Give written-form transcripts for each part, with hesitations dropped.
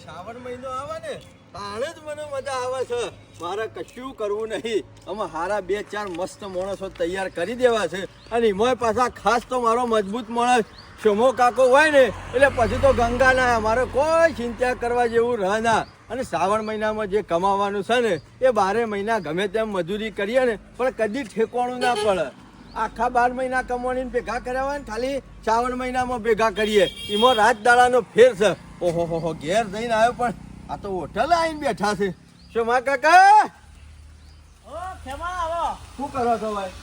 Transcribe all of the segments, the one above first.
શ્રાવણ મહિનો આવે ને તાણે જ મને મજા આવે છે. મારે કશું કરવું નહીં. અમે હારા 2-4 મસ્ત માણસો તૈયાર કરી દેવા છે અને એમાં પાછા ખાસ તો મારો મજબૂત માણસ શોમો કાકો હોય ને એટલે પછી તો ગંગા ના. મારે કોઈ ચિંતા કરવા જેવું રહે ના. અને શ્રાવણ મહિનામાં જે કમાવાનું છે ને એ 12 મહિના ગમે તેમ મજૂરી કરીએ ને પણ કદી ઠેકવાનું ના પડે. આખા 12 મહિના કમાણીને ભેગા કર્યા હોય ને ખાલી શ્રાવણ મહિનામાં ભેગા કરીએ એમાં રાત દાડાનો ફેર છે. ઓહો હો ઘેર જઈને આવ્યો પણ આ તો હોટલ આવીને બેઠા છે. શું મા કાકા શું કરો છો ભાઈ?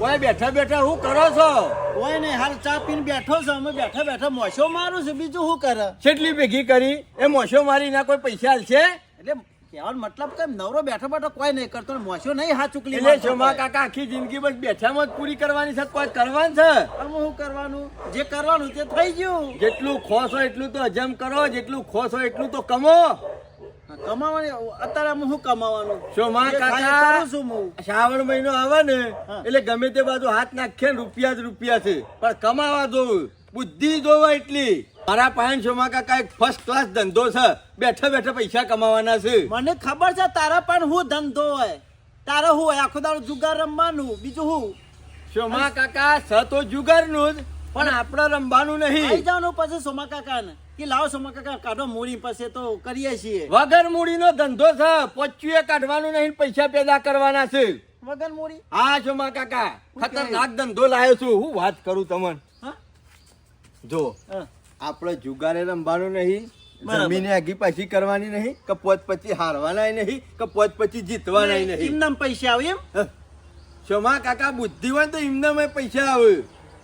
કોઈ બેઠા બેઠા શું કરો છો? કોઈ નહીં, હાલ ચા પીને બેઠો છો. અમે બેઠા બેઠા મોશો મારું છું, બીજું શું કરે? કેટલી ભેગી કરી? એ મોશો મારી ના કોઈ પૈસા હાલશે? એટલે કહેવાનો મતલબ કે નવરો બેઠો બેઠો કોઈ નહીં કરતો, મોશો નહીં હા ચૂકલી. એટલે શોમા કાકા આખી જિંદગી બસ બેઠામાં જ પૂરી કરવાની છે, કોઈ કરવાનું છે? અમે શું કરવાનું? જે કરવાનું તે થઈ ગયું. જેટલું ખોશ હોય એટલું તો હજમ કરો, જેટલું ખોશ હોય એટલું તો કમો. કમાવાની અત્યારે અમે શું કમાવાનું? શોમા કાકા કરું છું હું. શ્રાવણ મહિનો આવે ને એટલે ગમે તે બાજુ હાથ નાખીએ ને રૂપિયા જ રૂપિયા છે, પણ કમાવા જોવું, બુદ્ધિ જોવા એટલી. મારા પાસે શોમા કાકા એક ફર્સ્ટ ક્લાસ ધંધો છે, બેઠા બેઠા પૈસા કમાવાના છે. મને ખબર છે તારા પણ હું ધંધો હોય, તારો હું હોય આખો દાડો જુગાર રમવાનું, બીજું હું? શોમા કાકા સ તો જુગારનું જ, પણ આપણે રમવાનું નહીં. આવી જવાનું પછી સોમા કાકા ને કે લાવો સોમા કાકા કાઢો મૂડી, પછી તો કરીએ છીએ. વગર મૂડીનો ધંધો છે, પોચ્યુએ કાઢવાનું નહીં, પૈસા પેદા કરવાના છે. વગર મૂડી? હા શોમા કાકા ખતરનાક ધંધો લાવ્યો છું. હું વાત કરું તમને. જો આપણે જુગારે રમવાનું નહીં, જમીને આગી પાછી કરવાની નહીં, કે પોત પછી હારવાના નહીં, કે પોત પછી જીતવાના નહીં. એમનામ પૈસા આવે એમ? શોમા કાકા બુદ્ધિ હોય તો એમનામાં પૈસા આવે.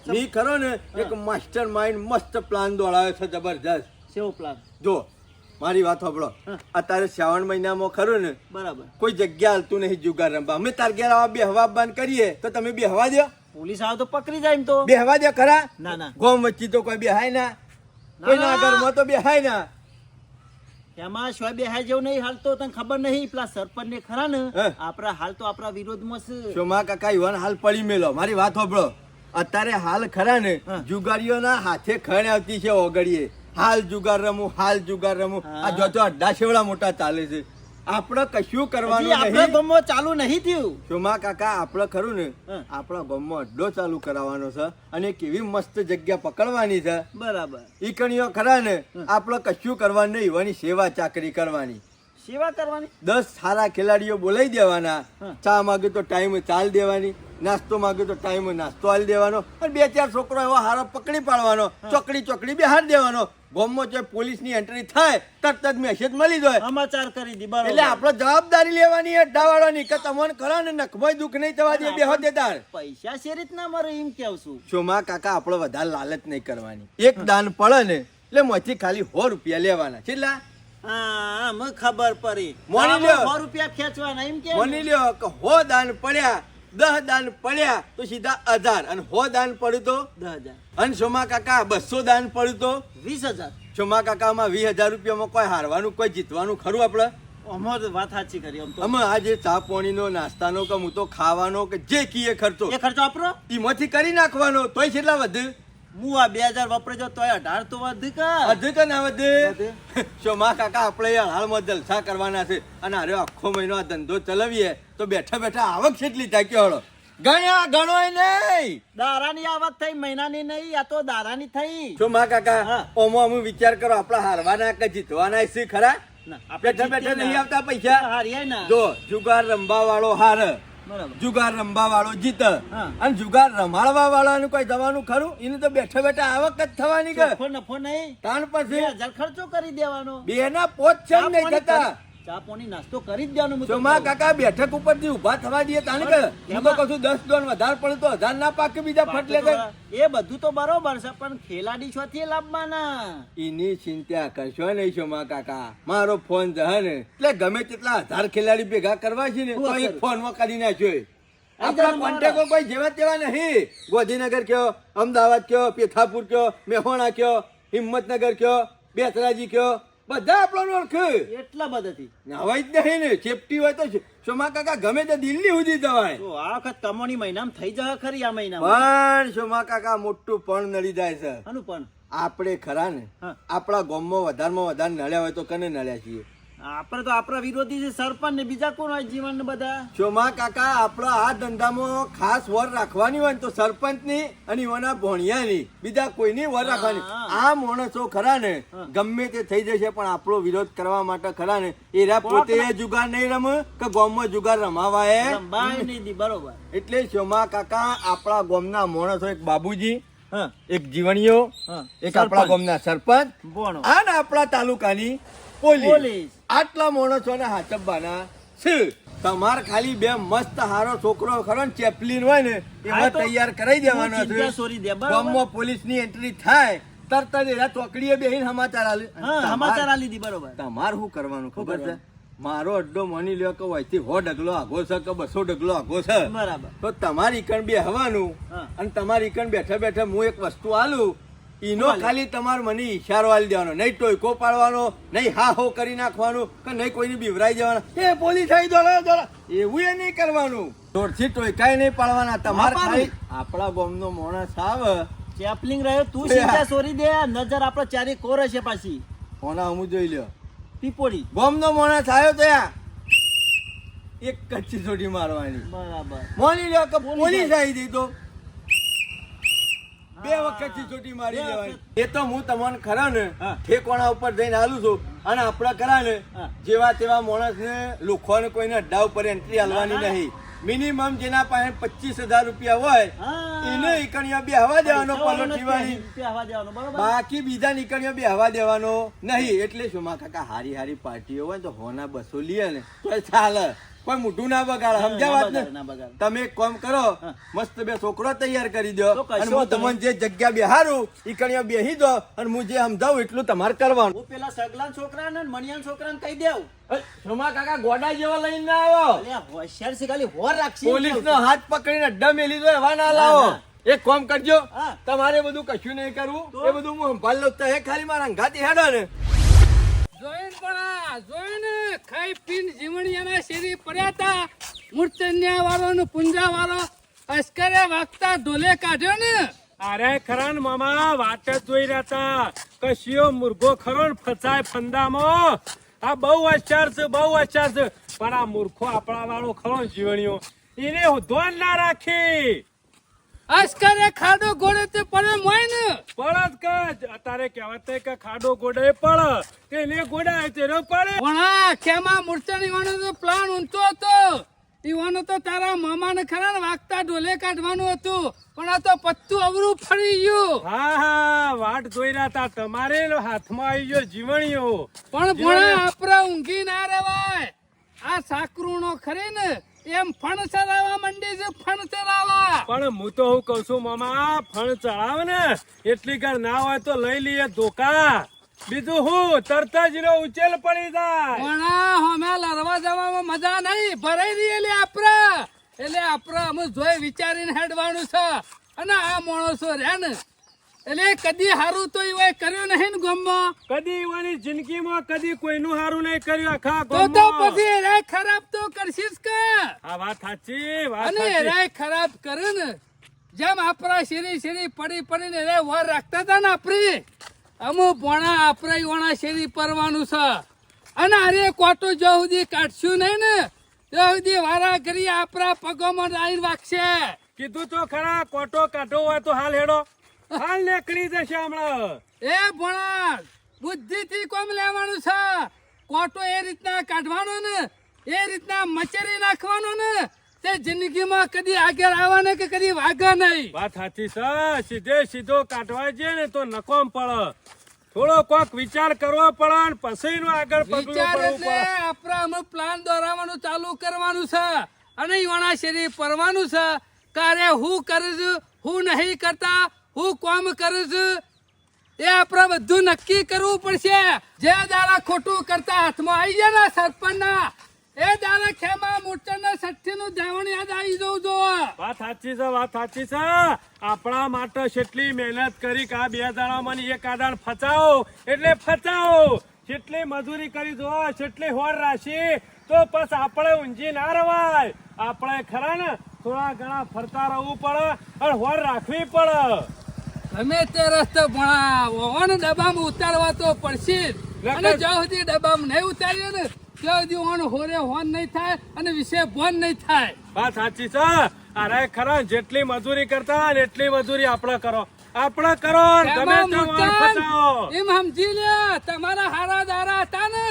મી ખરો ને એક માસ્ટર માઇન્ડ મસ્ત પ્લાન દોડાવ્યો છે, જબરજસ્ત. સેવો પ્લાન? જો મારી વાત સાંભળો. અત્યારે શ્રાવણ મહિનામાં ખરો ને બરાબર કોઈ જગ્યા હાલતું નહીં જુગાર રમવા. અમે તાર ઘેર આવા બેહવા બંધ કરીએ તો તમે બેહવા દો? પોલીસ આવે તો પકડી જાય એમ તો. બેહવા દો ખરા? ના ના, ગોમ વચ્ચે તો કોઈ બેહાય ના, કોઈના ઘરમાં તો બેહાય ના. એમાં શું બેહાય જેવું નહીં. હાલ તો તને ખબર નહીં, પેલા સરપંચ ને ખરા ને આપણા હાલ તો આપણા વિરોધમાં છે. શોમા કાકા યુવાન હાલ પડી મેલો. મારી વાત સાંભળો. અત્યારે હાલ ખરા ને જુગારીઓના હાથે ખણ આવતી છે ઓગળીએ. હાલ જુગાર રમું, હાલ જુગાર રમું. આ જો તો અડ્ડા શેવડા મોટા ચાલે છે. આપણે કશું કરવાનું આપણા નહીં. ગામમાં ચાલુ નહીં થયું. શોમા કાકા આપણે ખરું ને આપણા ગામમાં અડ્ડો ચાલુ કરાવવાનો છે અને કેવી મસ્ત જગ્યા પકડવાની છે. બરાબર. ઈ કણીઓ ખરા ને આપણે કશું કરવાનું નહીં, એવાની સેવા ચાકરી કરવાની. સેવા કરવાની? 10 સારા ખેલાડીઓ બોલાવી દેવાના. ચા માગે તો ટાઈમ ચાલ દેવાની, નાસ્તો માગે તો ટાઈમ નાસ્તો આલી દેવાનો, અને 2-4 છોકરો એવો હારો પકડી પાડવાનો, ચોકડી બેહાર દેવાનો. ગામમાં જો પોલીસની એન્ટ્રી થાય તરત જ મેસેજ મળી જાય, સમાચાર કરી દી. બરાબર. એટલે આપણે જવાબદારી લેવાની અડ્ડાવાળાની કે તમને ખરા ને નખમોય દુઃખ નહીં થવા દે. બેહો દેતાર પૈસા છે રીતના મારે એમ કેવું છું. શોમા કાકા આપણે વધારે લાલચ નહીં કરવાની. એક દાન પડે ને એટલે મોથી ખાલી 100 રૂપિયા લેવાના. કેટલા? હા મને ખબર પડી. મોની લ્યો. 100 રૂપિયા ખેંચવાના એમ કે? મોની લ્યો કે 100 દાન પડ્યા, 10 દાન પડ્યા તો સીધા 1000, અને 100 દાન પડ્યું તો 10,000, અને શોમા કાકા 200 દાન પડ્યું તો 20,000. શોમા કાકામાં 20,000 રૂપિયામાં કોઈ હારવાનું કોઈ જીતવાનું ખરું? આપણે અમારે વાત સાચી કરી. આમ તો અમે આજે ચા પાણીનો નાસ્તાનો કે હું તો ખાવાનો કે જે કીએ ખર્ચો એ ખર્ચો આપરો એમાંથી કરી નાખવાનો. તોય કેટલા વધે? હું આ 2000 વપરાજો તોય 18 તો વધ કે વધે કે ના વધે? શોમા કાકા આપણે હાલમાં જલસા કરવાના છે અને અરે આખો મહિનો આ ધંધો ચલાવીએ તો બેઠા બેઠા આવક કેટલી થાય કેવડો ગણ્યા ગણોય નહીં. દારાની આવક થઈ, મહિનાની નહીં, આ તો દારાની થઈ. શોમા કાકા ઓમો અમે વિચાર કરો આપણા હારવાના કે જીતવાના છે ખરા? બેઠા બેઠા નહીં આવતા પૈસા. હારીએ ના. જો જુગાર રમવા વાળો હાર, બરાબર. જુગાર રમવા વાળો જીત, અને જુગાર રમાડવા વાળાનું કોઈ જવાનું ખરું? એને તો બેઠા બેઠા આવક જ થવાની કે નફો નહીં. તાણ પછી 2000 ખર્ચો કરી દેવાનો. 2 ના 5 છે નહીં થતા. ચા પાણી નાસ્તો કરી જ દેવાનો. શોમા કાકા બેઠક ઉપરથી ઉભા થવા દે તાને કે હું તો કહું 10 દોન વધારે પડે તો 1000 ના પાકે બીજા ફટ લે. એ બધું તો બરોબર છે, પણ ખેલાડી છોથી લાવવાના. એની ચિંતા કરશો નહીં શોમા કાકા. મારો ફોન જહે ને એટલે ગમે તેટલા 1000 ખેલાડી ભેગા કરવા છે ને તો એક ફોનમાં કરી નાખ્યો. આપણા કોન્ટેક્ટો કોઈ જેવા તેવા નહીં. ગોધીનગર કયો, અમદાવાદ કયો, પેથાપુર કયો, મેહોણા કયો, હિંમતનગર કયો, બેસરાજી કયો, બધા આપણને ઓળખે. એટલા બધાથી નવાઈ જ નહીં ને. સેફટી હોય તો શોમા કાકા ગમે તે દિલ્હી સુધી જવાય. તો આ વખત કમોની મહિનામાં થઈ જાય ખરી. આ મહિનામાં પણ શોમા કાકા મોટું પણ નડી જાય છે. આનું પણ આપણે ખરા ને હા. આપણા ગામમાં વધારમાં વધારે નડ્યા હોય તો કને નડ્યા છીએ? આપણે તો આપણા વિરોધી છે સરપંચ ને બીજા કોણ હોય જીવન ને બધા? ચોમા કાકા, આપણા આ ધંધામાં ખાસ વર રાખવાની હોય ને તો સરપંચની અને એના ભોણિયાની, બીજા કોઈની વર રાખવાની. આ માણસો ખરા ને ગમે તે થઈ જશે પણ આપણો વિરોધ કરવા માટે ખરા ને એરા પોતે જુગાર નહીં રમે કે ગામમાં જુગાર રમાવાય લંબાઈ નહીં દી, બરોબર. એટલે ચોમા કાકા, આપણા ગામના માણસો એક બાબુજી, એક જીવણીઓ, એક આપણા ગામના સરપંચ બોણો અને આપણા તાલુકાની પોલીસ, પોલીસ. આટલા માણસોને હાચવવાના છે. તમાર ખાલી બે મસ્ત હારો છોકરો ખરો ને ચેપલીન હોય ને એમાં તૈયાર કરી દેવાનો છે. ચિંતા છોડી દે, બરાબર. ગામમાં પોલીસની એન્ટ્રી થાય તરત જ એના ચોકડીએ બેહીને સમાચાર આલે. હા, સમાચાર આલી દી, બરોબર. તમારે શું કરવાનું ખબર છે? મારો અડ્ડો માની લ્યો કે વયથી 100 ડગલો આગો છે કે 200 ડગલો આગો છે, બરાબર. તો તમારી કણ બેહવાનું અને તમારી કણ બેઠા બેઠા હું એક વસ્તુ આલું ઈનો ખાલી તમારે મને ઈશારો આલી દેવાનો, નહીં ટોયકો પાડવાનો, નહીં હા હો કરી નાખવાનું કે નહીં કોઈને બીવરાઈ જવાનું, એ પોલીસ આવી દોડો દોડો, એવું એ નહીં કરવાનું. જોરથી ટોયકાય નહીં પાડવાના. તમારે ખાલી આપણા ગામનો માણસ આવે ચેપલિંગ રહ્યો, તું ચિંતા છોડી દે. નજર આપણો ચારે કોર છે પાછી. કોના હમું જોઈ લ્યો, પીપોડી ગામનો માણસ આવ્યો તો એક કચ્છી છોડી મારવાની. બરાબર. માની લ્યો કે પોલીસ આવી ગઈ તો 2 વખત છોટી મારી લેવાની. એ તો હું તમને ખરા ને ઠેકોણા ઉપર જઈને આલું છું અને આપડા ખરા ને જેવા તેવા માણસ ને લોકોને કોઈને અડ્ડા ઉપર એન્ટ્રી આલવાની નહીં. મિનિમમ જેના પાસે 25,000 રૂપિયા હોય એને ઈકણીઓ બે હવા દેવાનો, પલોઠીવાળી. બાકી બીજા નીકળીઓ બે હવા દેવાનો નહીં. એટલે શું કાકા, હારી હારી પાર્ટીઓ હોય તો હોના 200 લે ને તો ચાલે, કોઈ મોઢું ના બગાડે. સમજ્યા વાત ને? તમે એક કામ કરો, મસ્ત 2 છોકરો તૈયાર કરી દો અને હું તમને જે જગ્યા બેહારું ઈકણીઓ બેહી દો અને હું જે સમજાવું એટલું તમારે કરવાનું. હું પેલા સગલાન છોકરા ને મણિયાન છોકરાને કહી દેવું. સોમા કાકા, ગોડા જેવા લઈને ના આવો. અલ્યા હોશિયાર છે, ખાલી હોર રાખશે. પોલીસ નો હાથ પકડીને અડ્ડા મેલી દો, એવા ના લાવો. એક કામ કરજો, તમારે બધું કશું નહીં કરવું, એ બધું હું સંભાળ લઉં. તો ખાલી મારા અંગાથી હેડો ને જોઈન પડા જોઈન ખાઈ પીન જીવણિયાના શેરી પડ્યા તા. મૂર્તન્યા વાળો ને પુંજા વાળો અસ્કરે વાગતા ઢોલે કાઢ્યો ને. અરે ખરા ને મામા, વાત જ જોઈ રહ્યા તા. કશિયો મુર્ગો ખરો ને ફસાય ફંદામાં. આ બહુ હોશિયાર છે, બહુ હોશિયાર છે. પણ આ મૂર્ખો આપણા વાળો ખરો ને જીવણીઓ, એને ધોન ના રાખી. અસ્કરે ખાડો ગોળે તે પડે મોય ને. પડત કજ અત્યારે કહેવત કે ખાડો ગોડે પડ, તેને ગોડાય તેનો પડે. પણ આ ખેમા મૂર્તની વાળો તો પ્લાન ઊંચો હતો. ઈવાનો તો તારા મામાને ખરા ને વાગતા ઢોલે કાઢવાનું હતું, પણ આ તો પત્તું અવરું ફરી ગયું. હા હા, વાટ જોઈ રહ્યા તા તમારે હાથમાં આવી ગયો જીવણીઓ. પણ ભણા આપડા ઊંઘી ના રેવાય. આ સાકરુનો ખરી ને એમ ફણ ચડાવવા મંડી છે, ફણ ચડાવવા. પણ હું તો હું કઉ છું મામા, ફણ ચડાવે ને એટલી ઘર ના હોય તો લઈ લઈએ ધોકા. બીજું હું તરત જ નો ઉચેલ પડી જાય. પણ આ હોમે લડવા જવામાં મજા નહીં, ભરાઈ રહી એટલે આપડે અમે જોઈ વિચારીને હેડવાનું છે. અને આ માણસો રે ને એટલે કદી હારું તો એવાય કર્યું નહીં ને ગામમાં. કદી એવાની જિંદગીમાં કદી કોઈનું હારું નહીં કર્યું આખા તો ગામમાં. પછી એરાય ખરાબ તો કરશીશ કે. આ વાત સાચી, વાત અને સાચી. એરાય ખરાબ કરે ને જેમ આપણા શેરી પડી પડીને એરાય વાર રાખતા હતા ને આપણી અમુક ભોણા આપણે વણા શેરી પરવાનું છે. અને અરે કોટો જ્યાં સુધી કાઢશું નહીં ને ત્યાં સુધી વારા કરી આપણા પગોમાં આવીને વાગશે. કીધું તો ખરા, કોટો કાઢો હોય તો હાલ હેડો, હાલ નીકળી જશે હમણાં. એ ભોણા બુદ્ધિથી કોમ લેવાનું છે. કોટો એ રીતના કાઢવાનો ને એ રીતના મચેરી નાખવાનો ને તે જિંદગીમાં કદી આગળ આવવાને કે કદી વાગે નહીં. વાત સાચી છે, સીધે સીધો કાઢવા જઈએ ને તો નકોમ પડે. થોડો કોક વિચાર કરવો પડે ને પછી નું આગળ પગલું વિચાર ભરવું એટલે પડે. આપણે અમુક પ્લાન દોરાવાનું ચાલુ કરવાનું છે અને ઈવાણા શેરી પરવાનું છે. કારે હું કરીશ, હું નહીં કરતા, હું કોમ કરીશ એ આપણે બધું નક્કી કરવું પડશે. જે દાડા ખોટું કરતા હાથમાં આવી જાય ને સરપંચના એ દાડા ખેમા મૂર્તનના સઠ્ઠીનું ધાવણ યાદ આવી જવું જોવે. વાત સાચી છે, વાત સાચી છે. આપણા માટે કેટલી મહેનત કરી કે આ 2 દાડામાં એક આદાન ફચાવો એટલે ફચાવો. કેટલી મજૂરી કરી દો, કેટલી હોર રાશી, તો બસ આપણે ઊંઝી ના રવાય. આપણે ખરા ને થોડા ઘણા ફરતા રહેવું પડે અને હોર રાખવી પડે. ગમે તે રસ્તે ભણા ડબ્બામાં ઉતારવા તો પડશે જ. અને જ્યાં સુધી ડબ્બામાં નહીં ઉતારીએ ને ત્યાં સુધી ઓન હોરે હોન નહીં થાય અને વિશે ભોન નહીં થાય. વાત સાચી છે. અરે ખરા જેટલી મજૂરી કરતા હોય ને એટલી મજૂરી આપણે કરો ને ગમે એમાં તે વાળ મુકાન, ફસાવો. એમ સમજી લે તમારા હારા દારા હતા ને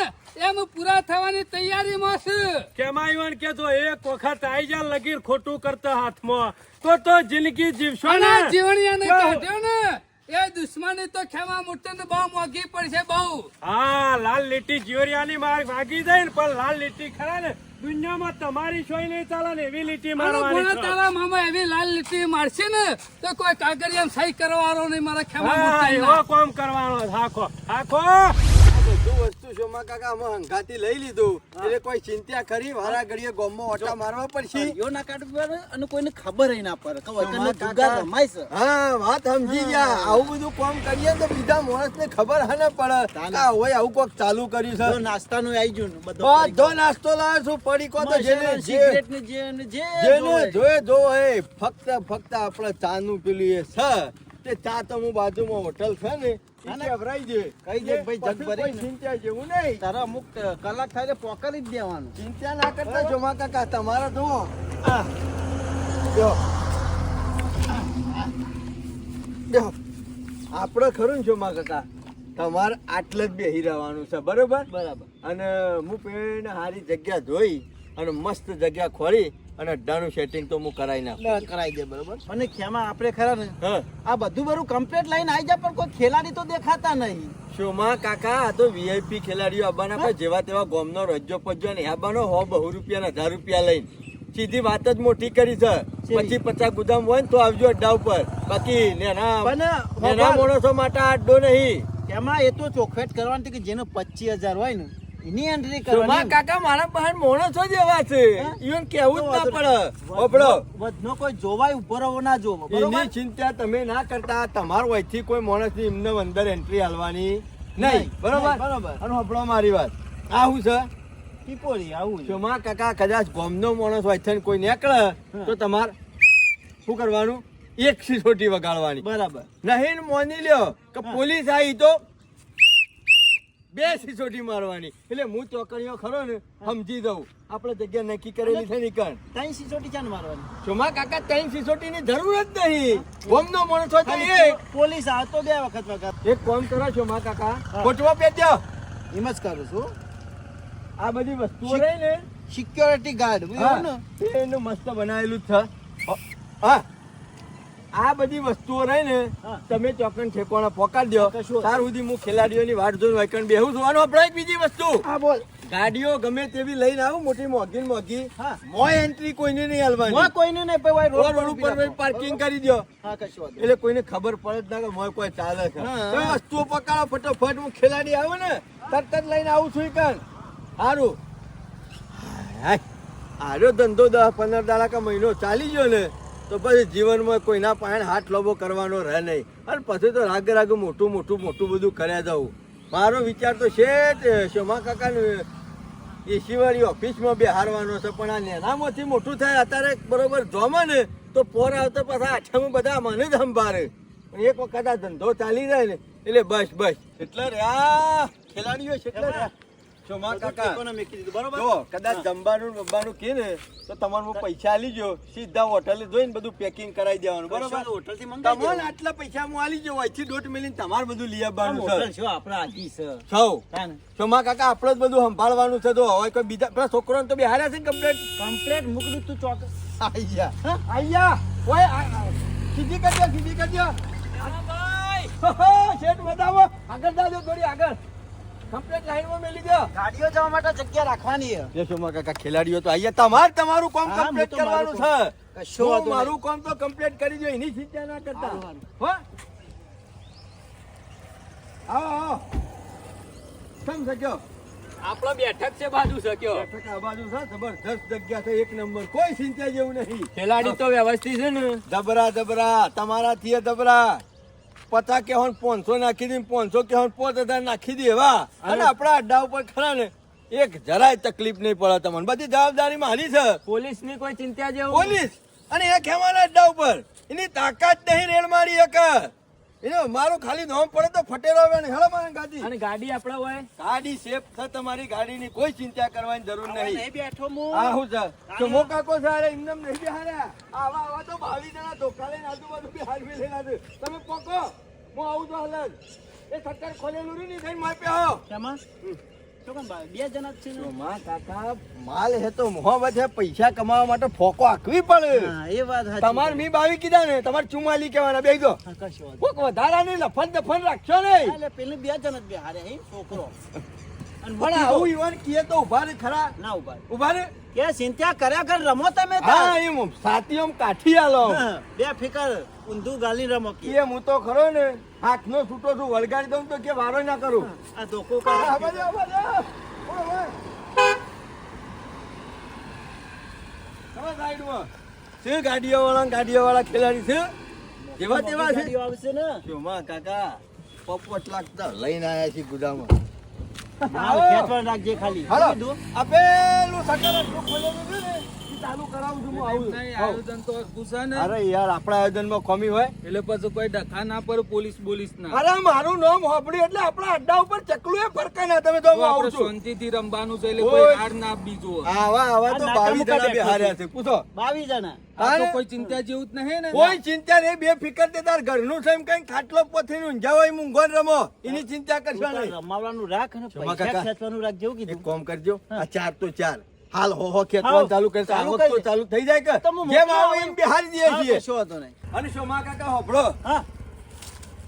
એમ પૂરા થવાની તૈયારીમાં છે. કેમાં ઈવન કે જો એક વખત આઈ જા લગીર ખોટું કરતા હાથમાં તો જિંદગી જીવશો અને ને. જીવણીયાને જો. કાઢ્યો ને એ દુશ્મની તો ખેમા મૂર્તિ ને બહુ મોંઘી પડશે બહુ. હા લાલ લીટી જીવરિયાની માર ભાગી જાય ને પણ લાલ લીટી ખરા ને દુનિયામાં તમારી સોય નહીં ચાલે ને એવી લીટી અને મારવાની ભણા છે. તારા મામા એવી લાલ લીટી મારશે ને તો કોઈ કાગળિયામાં સહી કરવાનો નહીં મારા ખેમા હા મૂર્તિના. એવો કામ કરવાનો હાખો હાખો. બધું વસ્તુ શોમા કાકા અમે હંગાથી લઈ લીધું એટલે કોઈ ચિંતા ખરી વારા ઘડીએ ગામમાં ઓટા મારવા પડશે. યો ના કાઢવું પડે અને કોઈને ખબર ય ના પડે કે વચનનો અમારા જુગાર કાકા. રમાય છે. હા વાત સમજી ગયા. આવું બધું કામ કરીએ તો બીજા માણસને ખબર હા ના પડે તાને. કે હોય આવું કોક ચાલુ કર્યું જો છે. નાસ્તાનું આવી ગયું ને બધો બધો નાસ્તો લાવે છું પડીકો તો જેને જે સિગરેટ ને જે જેને જોયે જોવે ફક્ત આપણે ચા નું પેલું એ છે તે ચા તો હું બાજુમાં હોટલ છે ને ઈ ના, કેવરાઈ દે. કહી દે કે ભાઈ જગ પછી ભરી કોઈ ને. ચિંતા જેવું નહીં. તારા અમુક કલાક થાય એટલે પોકારી જ દેવાનું. ચિંતા ના કરતા જોમા કાકા તમારા જુઓ આ જો જો આપણે ખરું ને જોમા કાકા તમારે આટલે જ બેહી રહેવાનું છે બરોબર. બરાબર. અને હું પેને સારી જગ્યા જોઈ અને મસ્ત જગ્યા ખોરી અને અડ્ડાનું સેટિંગ તો હું કરાવી નાખું. કરાઈ દે બરોબર. અને ખેમા આપણે ખરા ને હા આ બધું બરું કમ્પ્લીટ લઈને આવી જાય પણ કોઈ ખેલાડી તો દેખાતા નહીં. શોમા કાકા આ તો વીઆઈપી ખેલાડીઓ આવવાના કોઈ જેવા તેવા ગોમનો રજ્જો પજ્જો ને આવવાનો 100 રૂપિયા ને 1000 રૂપિયા લઈને સીધી વાત જ મોટી કરી છે. 25-50 ગુદામ હોય ને તો આવજો અડ્ડા ઉપર. બાકી નેના માણસો માટે આ અડ્ડો નહીં. એમાં એ તો ચોખવટ કરવાની હતી કે જેનો 25,000 હોય ને એની એન્ટ્રી શોમા કરવાની. કાકા મારા પાસે માણસો જ એવા છે હા? ઈવન કેવું જ ના પડે. હોભળો વધનો કોઈ જોવાય ઉપર ના જોવો બરોબર. એની ચિંતા તમે ના કરતા. તમારો અહીંથી કોઈ માણસની એમને અંદર એન્ટ્રી હાલવાની નહીં બરોબર. નહીં, બરોબર. અને હોભળો મારી વાત આ શું છે ટીપોરી આવું છે. શોમા કાકા કદાચ ગામનો માણસ હોય છે ને કોઈ નીકળે તો તમારે શું કરવાનું? એક સિસોટી વગાડવાની. બરાબર. નહીં ને મોની લ્યો કે પોલીસ આવી તો 2 સિસોટી મારવાની. એટલે હું ચોકડીઓ ખરો ને સમજી દઉં આપણે જગ્યા નક્કી કરેલી છે નીકળ. ત્રણ સિસોટી ચાન મારવાની. શોમા કાકા 3 સિસોટીની જરૂર જ નહીં. ગામનો માણસ હોય તો ખાલી એક પોલીસ આવે તો 2 વખત વખત એક કામ કરો શોમા કાકા હા. કોટવા પેદ્યો એમ જ કરું છું. આ બધી વસ્તુઓ રહી ને સિક્યોરિટી ગાર્ડ બરાબર ને. હા, એનું મસ્ત બનાવેલું જ છે. હા આ બધી વસ્તુઓ રહી ને હા. તમે ચોકન ઠેકોણા પોકાડી દો. કશું. ત્યાર સુધી હું ખેલાડીઓની વાટ જોઈને વાયકણ બેહું છું. અને આપણે એક બીજી વસ્તુ હા બોલ. ગાડીઓ ગમે તેવી લઈને આવું મોટી મોંઘી ને મોંઘી હા. મોય એન્ટ્રી કોઈને નહીં હાલવાની. મોય કોઈને નહીં ભાઈ રોડ ઉપર પાર્કિંગ કરી દો. હા કશું વાંધો એટલે કોઈને ખબર પડે જ ના કે મોય કોઈ ચાલે છે. હા. તમે વસ્તુઓ પકડો ફટોફટ. હું ખેલાડી આવે ને તરત જ લઈને આવું છું કણ. સારું આર્યો ધંધો 10-15 દાડા કે મહિનો ચાલી ગયો ને તો પછી જીવનમાં કોઈના પાસે હાથ લોબો કરવાનો રહે નહીં. અને પછી તો રાગે રાગે મોટું બધું કર્યા જવું. મારો વિચાર તો છે જ શોમા કાકાને એસી વાળી ઓફિસમાં બેહારવાનો છે. પણ આ નેનામાંથી મોટું થાય અત્યારે બરોબર જોમે ને તો પોર આવતા પાછા આઠામાં બધા મને જ સંભાળે. પણ એક વખત આ ધંધો ચાલી જાય ને એટલે બસ એટલે રહ્યા ખેલાડીઓ છે એટલે રહ્યા. શોમા કાકા બરોબર. જો કદાચ જમવાનું બમવાનું કે ને તો તમારે હું પૈસા આલી જો સીધા હોટલે જોઈને બધું પેકિંગ કરાવી દેવાનું બરોબર. હોટલ થી મંગાવી તમને આટલા પૈસા હું આલી જો અહીંથી દોઢ મિલીને તમારે બધું લઈ આવવાનું હોટલ છે. છે આપણા આજી છે. સૌ તાને શોમા કાકા આપણે જ બધું સંભાળવાનું છે. તો હવે કોઈ બીજા પેલા છોકરાને તો બેહાર્યા છે ને કમ્પ્લેટ. કમ્પ્લીટ મૂકી તું ચોક. આયા ઓય સીધી કરજો શેઠ બતાવો આગળ જાજો થોડી આગળ કમ્પ્લેટ લાઈનમાં મેલી દો. ગાડીઓ જવા માટે જગ્યા રાખવાની છે. એ શોમા કાકા ખેલાડીઓ તો આયા તમારું કામ હા, કમ્પ્લીટ હું તો મારું કરવાનું છે. કશો વાંધો હું નહીં. મારું કામ તો કમ્પ્લીટ કરી દો એની ચિંતા ના કરતા. હારું, હો આવો સમ સક્યો આપણો બેઠક છે બાજુ શક્યો. બેઠક આ બાજુ છે જબરદસ્ત જગ્યા છે એક નંબર કોઈ ચિંતા જેવું નહીં. ખેલાડી તો વ્યવસ્થિત છે ને. જબરા તમારાથી જબરા 50 કે 500 નાખી દે 500 કે 5000 નાખી દે એવા. અને આપણા અડ્ડા ઉપર ખરા ને એક જરાય તકલીફ નહીં પડે તમને. બધી જવાબદારી મારી છે. પોલીસ ની કોઈ ચિંતા જેવું પોલીસ અને એ ખેમાના અડ્ડા ઉપર એની તાકાત નહીં રેડ મારી એક. એને મારું ખાલી નામ પડે તો ફટેરો આવે ને હેળો મારે ગાડી. અને ગાડી આપડા હોય ગાડી સેફ છે તમારી ગાડીની કોઈ ચિંતા કરવાની જરૂર નહીં. નહીં બેઠો હું હા હું છે તો મો કાકો સારે એમને નહીં બેહાર્યા. આવા આવા તો 22 જણા ધોકા લઈને આજુબાજુ બેહાડી લેલા છે. તમે પોકો હું આવું તો હાલ જ. એ સટ્ટર ખોલેલું રહ્યું નહીં થઈને માર પે આવો. કેમાં શું કામ બે જણા જ છે ને? તો માં કાકા માલ હે તો મોહબ્બત હે, પૈસા કમાવા માટે ફોકો આકવી પડે. હા એ વાત સાચી. તમાર મી 22 કીધા ને તમારે 44 કહેવાના બેહી દો. હા, કશો વાંધો કોક વધારાની લફન દફન રાખશો નહીં. નહીં. એટલે પેલી બે જણ જ બેહારે હે છોકરો અને પણ આવું ઈવન કીએ તો ઉભા રે ખરા. ના ઉભા ઉભા રે. કે ચિંતા કર્યા કર રમો તમે હા તાર. એમ સાથી આમ કાઠી આલો. હા, બે ફિકર ઊંધું ગાલી રમો કે. કે હું તો ખરો ને હાથનો છૂટો છું વળગાડી દઉં તો કે વારો ના કરું. આ ધોકો હા, કરે આવા દે, આવા દે. ઓય, ઓય. તમે સાઈડમાં. શું ગાડીઓવાળા ખેલાડી છે જેવા તેવા છે. ગાડીઓ આવશે ને શું માં કાકા પોપટ લાગતા લઈને આયા છે ગુદામાં. માલ ખેંચવા રાખજે ખાલી હાલો કીધું? આ પેલું સટર આટલું ખોલેલું છે ને ઈ ચાલુ કરાવું છું હું આવું છું. નહીં, હાવ. આયોજન તો પૂછા ને અરે યાર આપણા આયોજનમાં કોમી હોય. એટલે પછી કોઈ ડખા ના પર પોલીસ બોલીસ ના અરે મારું નામ હોપડ્યું એટલે આપણા અડ્ડા ઉપર ચકલું એ ફરકાય ના. તમે તો હું આવું આપણે છું. શાંતિથી રમવાનું છે એટલે ઓય. કોઈ હાર ના આપવી જુઓ. આવા તો આ 22 જણા નાકા બેહાર્યા છે પૂછો. 22 જણા આ તો હા? કોઈ ચિંતા જેવું જ નહીં ને કોઈ ચિંતા નહીં. બે ફિકર તે તાર ઘરનું છે એમ કઈ ખાટલો પથરીને ઊંઝા હોય મૂંગોન રમો એની ચિંતા કરશો તું તાર નહીં. રમાવવાનું રાખ અને શોભા પૈસા કાકા. ખેંચવાનું રાખ જેવું એક કીધું કામ કરજો હા. આ 4 તો 4 હાલ હો ખેતવાનું હાવ. ચાલુ કરશે. ચાલુ આવક તો કરી દે. ચાલુ થઈ જાય કે તો હું જેમ મોકલાવું. આવો એમ બિહારી દઈએ હા, છીએ. કશો વાંધો નહીં. અને શોમા કાકા હોભળો હા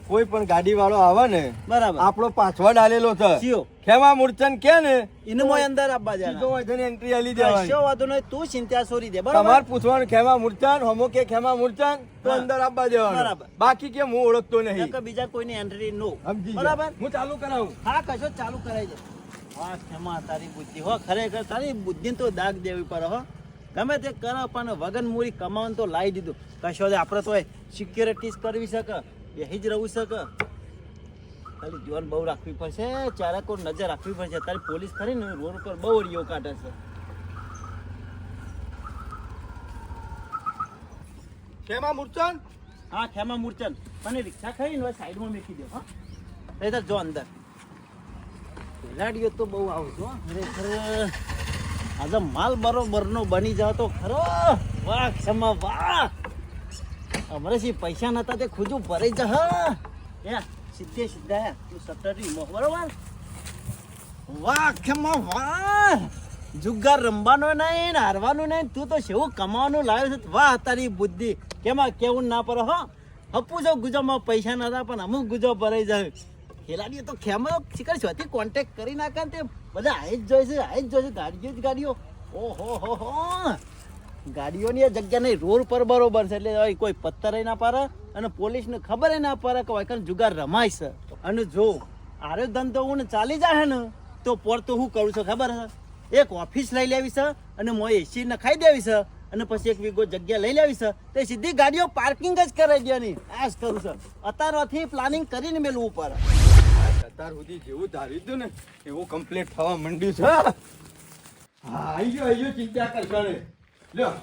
કોઈ પણ ગાડી વાળો આવે ને બરાબર આપણો પાસવર્ડ આલેલો છે કયો? ખેમા મૂર્છન કે ને એને મોય અંદર આપવા સીધો જાના હોય તેને એન્ટ્રી આલી દેવાની. કશો વાંધો નહીં તું ચિંતા છોડી દે બરાબર તમારે પૂછવાનું ખેમા મૂર્છન હોમો કે ખેમા મૂર્છન તો હા. અંદર આપવા દેવાનું. બરાબર. બાકી કે હું ઓળખતો નહીં. નકર બીજા કોઈની એન્ટ્રી નો સમજી ગયા. બરાબર હું ચાલુ કરાવું. હા કશો ચાલુ કરાઈ દે વાહ ખેમા તારી બુદ્ધિ હો ખરેખર તારી બુદ્ધિને તો દાગ દેવી પડે હો ગમે તે કરો પણ વગન મૂડી કમાવાનું તો લાવી દીધું કશો દે આપણે તો સિક્યોરિટીઝ કરવી શકે બેહી જ રહી શકે ખાલી જીવન બહુ રાખવી પડશે ચારે કોઈ નજર રાખવી પડશે તારી પોલીસ ખરી ને રોડ ઉપર બહુ અડીઓ કાઢે છે ખેમા મૂર્છન હા ખેમા મૂર્છન મને રિક્ષા ખરી ને સાઈડમાં મૂકી દો હા નહીંતર જો અંદર ખેલાડીઓ તો બહુ આવું છો ખરેખર આજે માલ બરોબરનો બની જાવ તો ખરો વાહ ક્ષમા વાહ અમરેશી પૈસા નતા તે ખુજું ભરાઈ જા હે સીધે સીધા તું સટરી મો બરોબર વાહ ક્ષમા વાહ જુગાર રમવાનો નહીં ને હારવાનું નહીં તું તો શેવું કમાવાનું લાવ્યો છે વાહ તારી બુદ્ધિ કેમાં કેવું ના પર હો હપુ જો ગુજામાં પૈસા નતા પણ અમુક ગુજો ભરાઈ જાય ખેલાડીઓ તો ખેમા શિકાર છોથી કોન્ટેક્ટ કરી નાખે ને તે બધા આઈ જ જોઈશે ગાડીઓ જ ગાડીઓ ઓહો હો હો ગાડીઓની આ જગ્યા નહીં રોડ પર બરોબર છે એટલે હવે કોઈ પથ્થર ના પારે અને પોલીસને ખબર ના પડે કે વાયકન જુગાર રમાય છે અને જો આરે ધંધો હું ચાલી જાય ને તો પોર તો હું કરું છું ખબર છે એક ઓફિસ લઈ લેવી છે અને મોય એસી નખાઈ દેવી છે અને પછી એક વીઘો જગ્યા લઈ લેવી છે તે સીધી ગાડીઓ પાર્કિંગ જ કરાવી દેવાની આ જ કરું છે અત્યારથી પ્લાનિંગ કરીને મેળવું પડે અત્યાર સુધી જેવું ધાર્યું હતું ને એવું કમ્પ્લીટ થવા માંડ્યું છે. હા આઈ ગયો ચિંતા કરશો નહીં. લ્યો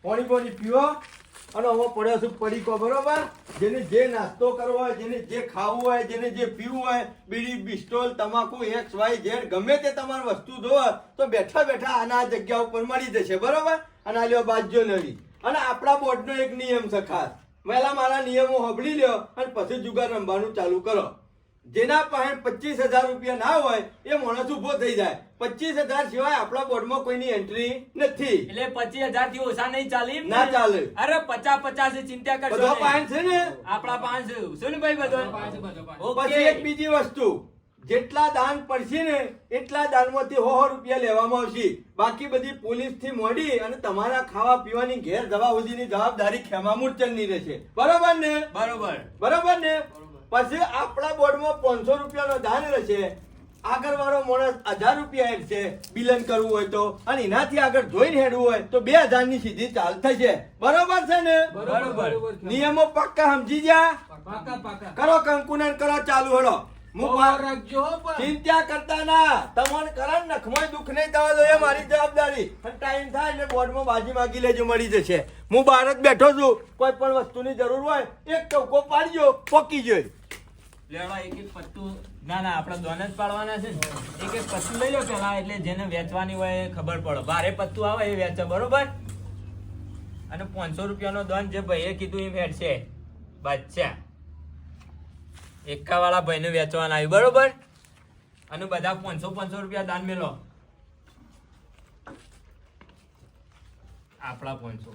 પાણી પીવો અને હવે પડ્યો છું પડીકો બરોબર. જેને જે નાસ્તો કરવો હોય જેને જે ખાવું હોય જેને જે પીવું હોય બીડી બિસ્ટોલ તમાકુ એક્સ વાય ઝેડ ગમે તે તમારી વસ્તુ જોવે તો બેઠા બેઠા આના આ જગ્યા ઉપર મળી જશે બરોબર. અને આ લ્યો બાજ્યો નવી અને આપણા બોર્ડનો એક નિયમ છે ખાસ પહેલા મારા નિયમો હબળી લ્યો અને પછી જુગાર રમવાનું ચાલુ કરો. જેના પાસે 25,000 રૂપિયા ના હોય એ માણસ ઉભો થઈ જાય. 25,000 સિવાય આપણા બોર્ડમાં કોઈની એન્ટ્રી નથી. એટલે 25,000 થી ઓછા નહીં ચાલે એમ ને? ના ચાલે. અરે 50 ની ચિંતા કરશો બધો નહીં. પાંચ છે ને. આપણા 5 શું ને ભાઈ બધો પછી એક બીજી વસ્તુ જેટલા દાન પડશે ને એટલા દાનમાંથી 100 રૂપિયા લેવામાં આવશે. બાકી બધી પોલીસ થી મોડી અને તમારા ખાવા પીવાની ઘેર જવા સુધીની જવાબદારી ખેમા મૂર્છનની રહેશે બરોબર ને. બરોબર ને. પછી આપણા બોર્ડમાં 500 રૂપિયાનો દાન રહેશે. આગળ વાળો માણસ 1000 રૂપિયા હેડશે બિલન કરવું હોય તો અને એનાથી આગળ જોઈને હેડવું હોય તો 2000 ની સીધી ચાલ થશે બરોબર છે ને. બરોબર. નિયમો પાક્કા સમજી ગયા. પાકા કરો કંકુનાન કરો ચાલુ હેડો. હું બહુ રાખજો હો પણ. ચિંતા કરતા ના, તમને કરણ નખમાં દુઃખ નહીં થવા દો, એ મારી જવાબદારી. અને ટાઈમ થાય એટલે બોર્ડમાં બાજી માગી લેજો, મળી જશે. હું બહાર જ બેઠો છું, કોઈ પણ વસ્તુની જરૂર હોય એક ટોકો પાડજો, પોકી જોઈ. લેવા એક એક પત્તું. ના ના, આપણે દોન જ પાડવાના છે ને. એક એક પત્તું લઈ લો પેલા, એટલે જેને વેચવાની હોય એ ખબર પડે. ભારે પત્તું આવે એ વેચે, બરોબર? અને 500 રૂપિયાનો દોન જે ભાઈએ કીધું એ વેચશે. બાદશાહ એકા વાળા ભાઈને વેચવાના આવ્યું, બરોબર? અને બધા 500 રૂપિયા દાન મેલો. આપણા 500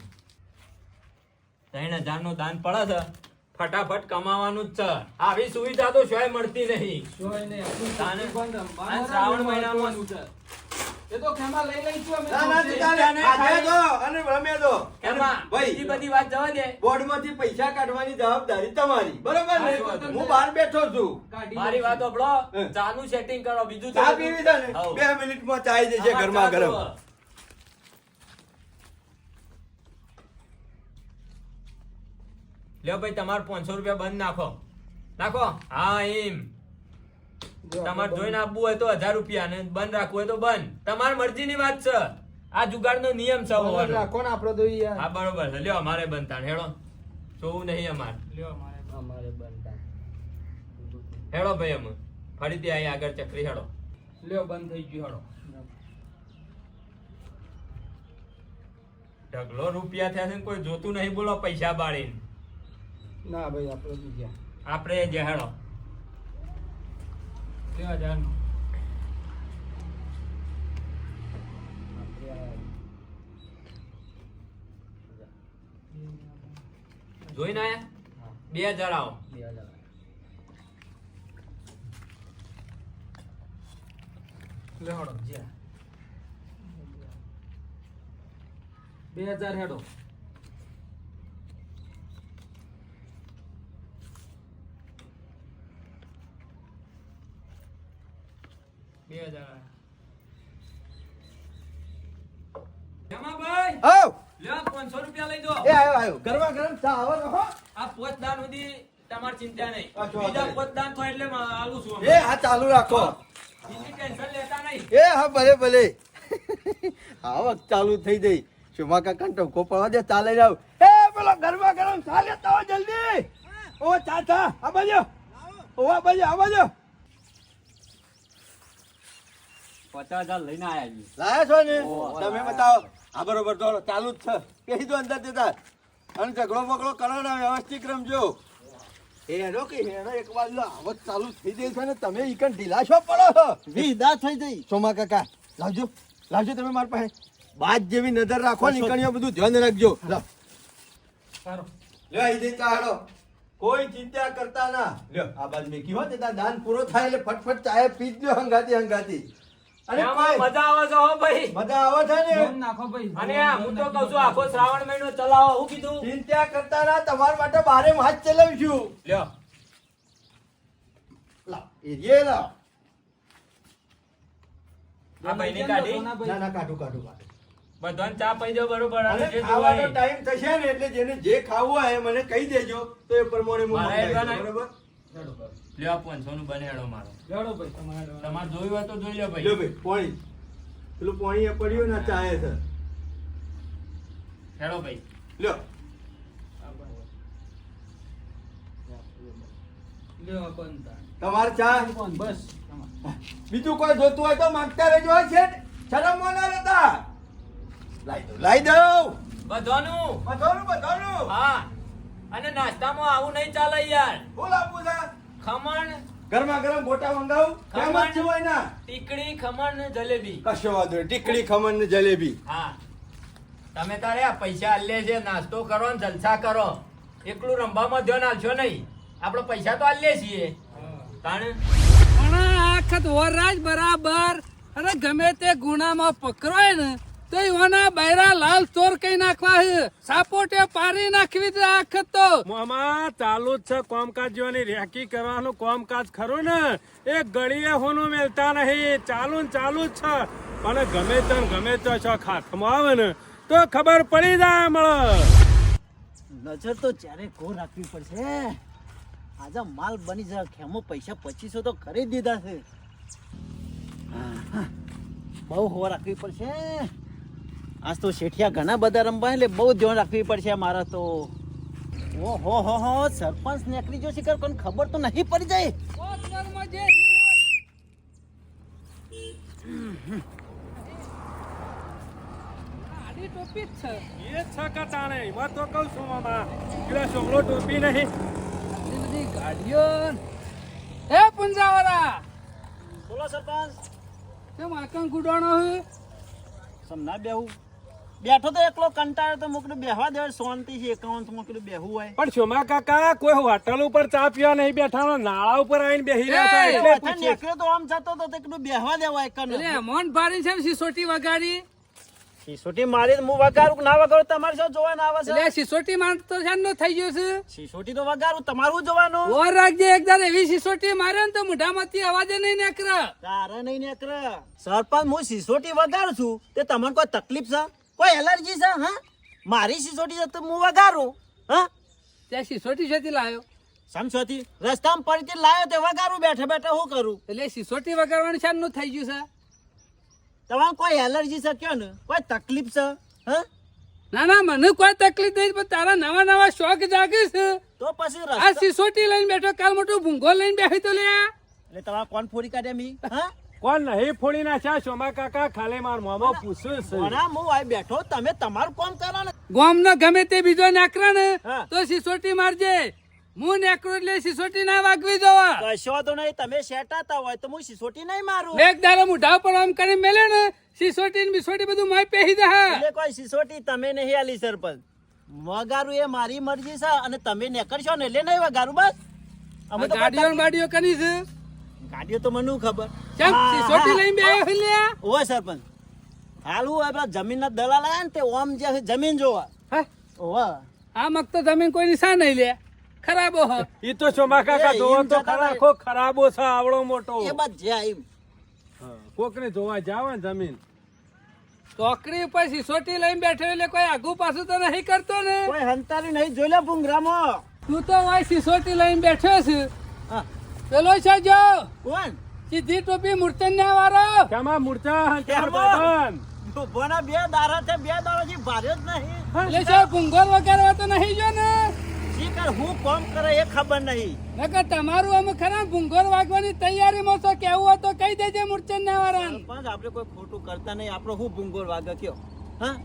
3,000 નું દાન પડે છે. ફટાફટ કમાવાનું જ છે. આવી સુવિધા તો શોય મળતી નહીં. જોઈ ને આપણું તાને- પણ રમવાનું આ શ્રાવણ મહિનામાં રમવાનું છે. એ તો ખેમા લઈ લઈશું અમે. ના, ના, ચિંતા નહીં. ખાધે દો અને રમે દો. એમાં ભાઈ, બીજી બધી વાત જવા દે. બોર્ડમાંથી પૈસા કાઢવાની જવાબદારી તમારી, બરોબર ને? હા, એ વાત હું બહાર બેઠો છું. કાઢી મારી લઈશું. વાત સાંભળો. ચાનું સેટિંગ કરો, બીજું ચા તો પીવી છે ને? હાઉ. 2 મિનિટમાં ચા આવી જશે અમાર ગરમા ચા ગરમ. જુઓ. લ્યો ભાઈ, તમારે 500 રૂપિયા બંધ નાખો. નાખો. હા, એમ તમારે જોઈને આપવું હોય તો 1000 રૂપિયા, અને બંધ રાખવું હોય તો બંધ. તમારી મરજીની વાત છે. આ જુગાડનો નિયમ છે હોવાનો. રાખો ને આપણે તો યાર. હા, બરોબર છે. લ્યો, અમારે બનતા હેડો. જોવું નહીં અમારે. લ્યો અમારે બનતા. હેડો ભાઈ, અમે ફરીથી અહીં આગળ ચકરી હેડો. લ્યો બંધ થઈ ગયું હળો. ઢગલો રૂપિયા થયા છે ને કોઈ જોતું નહીં, બોલો પૈસા બાળીને. ના ભાઈ આપણે બીજા. આપણે જે હેડો. લ્યો જાન. જોઈને આયા? 2000 આવો. લ્યો હળો જ્યાં. 2000 હેડો. જમાભાઈ, આવ. લ્યો 500 રૂપિયા લઈ દો. એ આવ્યો, આવ્યો. ગરમા ગરમ ચા આવો તો હો. આ પોતદાન સુધી તમારી ચિંતા નહીં. આ જો બીજા આપણે. પોતદાન થાય એટલે આલું છું એ હા, ચાલુ રાખો. બીજી ટેન્શન લેતા નહીં. એ હા, ભલે ભલે. આવક ચાલુ થઈ ગઈ. શુમા કાકા ટોકો પડવા દે, ચા લઈ જાવ. એ પેલો ગરમા ગરમ ચા લેતા આવો જલ્દી. ઓ ચા ચા, આ બાજુ. ઓ આ બાજુ, આ બાજુ. 50,000 લઈને આયા છીએ. લાયા છો ને? તમે બતાવો. હા, બરોબર, દોડો, ચાલુ જ છે. કહી દો અંદર જતા. અને ઝઘડો બગડો કરો ને, વ્યવસ્થિત રમજો. હેડો કે હેડો, એક બાજુ આવક ચાલુ થઈ ગઈ છે ને તમે ઈકન ઢીલા છો પડો છો. વિધા થઈ જઈ. સોમા કાકા, લાવજો લાવજો, તમે મારી પાસે બાજ જેવી નજર રાખો ને, ઈકણીઓ બધું ધ્યાન રાખજો. લાવ. સારું. લ્યો, અહીં જઈ ચા હેડો. કોઈ ચિંતા કરતા ના. લ્યો, આ બાજ મેકી હો, તે દાન પૂરો થાય એટલે ફટફટ ચાય પી જ લ્યો, હંગાતી હંગાતી. અને એમાં કોઈ મજા આવે છે હો ભાઈ. મજા આવે છે ને? ધોન નાખો ભાઈ. અને આ હું તો કહું છું, આખો શ્રાવણ મહિનો ચલાવો. હું કીધું? ચિંતા કરતા ના, તમારા માટે બારે હાથ ચલાવીશું. લ્યો. લાવ, એ લાવ. આ ભાઈને કાઢી. ના ના, કાઢું કાઢું કાઢું. બધાને ચા પી દો, બરોબર. અને અને જે ખાવાનો જોવાય. ટાઈમ થશે ને એટલે જેને જે ખાવું હોય એ મને કહી દેજો, તો એ પ્રમાણે હું મારા મંગાવીશ, એટલા બરોબર? લ્યો, 500 નું બને હેડો મારો. લ્યો ભાઈ તમારે. તમારે જોયું હોય તો જોઈ લો લ્યો ભાઈ. ભાઈ, પાણી. પેલું પાણી એ પડ્યું ને ચાય છે. હેડો ભાઈ. લ્યો. લ્યો બંધ. તમારે ચા. બસ. બીજું કોઈ જોતું હોય તો માંગતા રહેજો છે. શરમમાં ના લેતા. લાઈ દઉં, લાઈ દઉં. બધાનું. બધાનું. હા. અને નાસ્તામાં આવું નહીં ચાલે યાર. બોલ આપું છે. ખમણ, ગરમા ગરમ ગોટા મંગાવું. કેમ જ છે હોય ના? ટીકડી, ખમણ ને જલેબી. કશો વાંધો નહીં. ટીકડી, ખમણ ને જલેબી. હા. તમે તારે આ પૈસા આલે છે, નાસ્તો કરો ને જલસા કરો. એકલું રમવામાં ધ્યાન આલશો નહીં. આપણે પૈસા તો આલીએ છીએ. તાણે પણ આ વખત વરરાજ બરાબર અને ગમે તે ગુનામાં પકડાય ને તો એવાના બૈરા લાલ ચોર કઈ નાખવા છે. સાપોટે પારી નાખવી છે આ વખત તો. મામા ચાલુ જ છે કોમકાજ જોવાની રેકી કરવાનું કામકાજ ખરું ને એ ગળીએ હોનું મેલતા નહીં. ચાલુ જ છે. પણ ગમે તે શોખ હાથમાં આવે ને તો ખબર પડી જાય મળે. નજર તો ચારે કો રાખવી પડશે. આજે માલ બની જાય ખેમો પૈસા 2500 તો ખરીદ દીધા છે. બહુ હોવા રાખવી પડશે. આજ તો શેઠિયા ઘણા બધા રમવા એટલે બહુ ધ્યાન રાખવી પડશે મારા તો. ઓહો સરપંચ નીકળી જો શિકાર કોને ખબર તો નહીં પડી જાય. પોતવરમાં જે આડી ટોપી જ છે. એ છકા તાણે એમાં તો કહું છું મામા પેલા છોકરો ટોપી નહીં આટલી બધી ગાડીઓ. હે પુંજાવાળા, બોલો સરપંચ. કેમ આકણ ગુડાણો હે? સમના બેહું બેઠો તો એકલો કંટાળો તો મોકલું બેહવા દે. શાંતિ છે એકાઉન્ટ મોકલું બેહવું હોય. પણ શોમા કાકા કોઈ હોટલ ઉપર ચા પીવા નહીં બેઠા નાળા ઉપર આવીને બેહી રહ્યા હતા એટલે પાછા પૂછ્યું. નીકળ્યો તો આમ જતો તો એકલું બેહવા દેવાય કન. એટલે મોન ભારી છે સિસોટી વગાડી. સિસોટી મારી હું વગાડું કે ના વગાડું તમારે શું જોવાનું આવે એટલે છે? સિસોટી માર તો શાનનો થઈ ગયો છે. સિસોટી તો વગાડું તમારું જોવાનું. ઓર રાખજે, એકદાર એવી સિસોટી મારે ને તો મોઢામાંથી અવાજે નહીં નીકળે. તારે નહીં નીકળે. સરપંચ હું સિસોટી વગાડું છું તે તમને કોઈ તકલીફ છે, કોઈ એલર્જી છે? હા, મારી સિસોટી છે તો હું વગાડું. હા, ત્યાં સિસોટી શેથી લાયો? સમજોતી રસ્તામાં પડીથી લાયો તે વગાડું બેઠા બેઠા હું કરું? એટલે સિસોટી વગાડવાનું શાનનું થઈ ગયું છે? તમારે કોઈ એલર્જી છે કયો ને, કોઈ તકલીફ છે? હા, ના ના, મને કોઈ તકલીફ નહીં, પણ તારા નવા નવા શોખ જાગે છે. તો પછી આ રસ્તા સિસોટી લઈને બેઠો, કાલ મોટું ભૂંગો લઈને બેસી તો લે. એટલે તમારે કોણ ફોડી કાઢે મી? હા, કોણ નહીં ફોડી નાખ્યા શોમા કાકા ખાલી માર મોમાં પૂછ્યું છે કોના હું આઈ બેઠો, તમે તમારું કામ કરો ને. ગોમનો ગમે તે બીજો નેકરા ને હા. તો સિસોટી મારજે. હું નેકરો એટલે સિસોટી ના વાગવી જવા. કશો તો નહીં, તમે શેટાતા હોય તો હું સિસોટી નહીં મારું. એક દાડો મોઢા પર આમ કરી મેલે ને સિસોટી ને બિસોટી બધું માય પહેરી દે. એટલે કોઈ સિસોટી તમે નહીં આલી સરપંચ. વગારું એ મારી મરજી છે અને તમે નીકળશો ને એટલે નહીં વગારું. બસ અમે તો ગાડીઓ ને બાડીઓ કરી છે. ગાડીઓ તો મને ખબર. કેમ હા, સિસોટી હા, લઈને હા. બે લે. ઓય સરપંચ, હાલ હું આપણા જમીનના દલાલ આયા ને તે ઓમ જે છે જમીન જોવા. હા, ઓવા આ મગ તો જમીન કોઈ નિશા નહીં લે. ખરાબો હ. એ તો શોમા કાકા એ, જોવો એમ તો જતા ખરા રહે. આખો ખરાબો છે આવડો મોટો એ બસ જાય. કોક ને જોવા જાવ ને જમીન ચોકડી ઉપર સિસોટી લઈને બેઠો એટલે કોઈ આગુ પાછું તો નહીં કરતો ને. કોઈ હંતારી નહીં જોઈ લે ભૂંગરામાં. તું તો વાય સિસોટી લઈને બેઠો છે. હા, પેલો છે જો કોણ? સીધી ટોપી મૂર્તન ને વાળો. કેમાં મૂર્છા ચાર કેમાં? બાબન ભોના બે દારા છે, બે દારાથી ભાર્યો જ નહીં. એટલે છે ભૂંગોર વગાડવા તો નહીં જો ને. શીકર હું કોમ કરે એ ખબર નહીં. નકર તમારું આમ ખરા ભૂંગોર વાગવાની તૈયારીમાં તો કેવું હોય તો કહી દેજે મૂર્છન ને વાળાને. પણ આપણે કોઈ ખોટું કરતા નહીં. આપણો હું ભૂંગોર વાગે કયો? હા,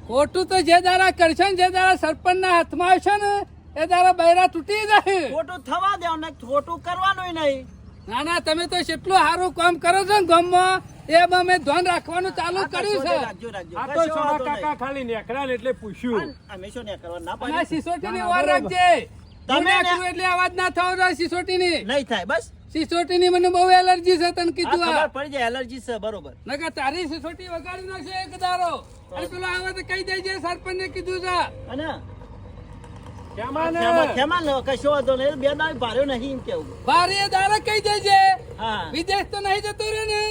ખોટું તો જે દાડા કરશે ને જે દાડા સરપંચ ના હાથમાં આવશે ને એ દાડા બૈરા તૂટી જાય. ખોટું થવા દેવ ને ખોટું કરવાનું નહીં. ના ના, તમે તો કેટલું સારું કામ કરો છો ને ગામમાં, એ અમે ધ્યાન રાખવાનું ચાલુ કર્યું છે. રાખજો રાખજો. આ તો કશો શોમા વાંધો કાકા નહીં. ખાલી નેકરા ને એટલે પૂછ્યું પણ અમે શું નહીં કરવા ના અને પાડી? સિસોટી ની ના, વાર બરોબર. રાખજે. તમે તમે એટલે અવાજ ના થવો જોઈએ સિસોટી ની. નહીં થાય. બસ સિસોટી ની મને બહુ એલર્જી છે, તને આ કીધું. ખબર આ પડી જાય એલર્જી છે. બરોબર. નકર તારી સિસોટી વગાડી નાખશે એક દારો. અને પેલો આવે તો કહી દેજે સરપંચ ને કીધું છે. અને કેમાં ને ખેમા લો કશો વાંધો નહીં. બે દાળ ભાર્યો નહીં એમ કેવું. બારે દારો કહી દેજે. હા, વિદેશ તો નહીં જતો રે ને.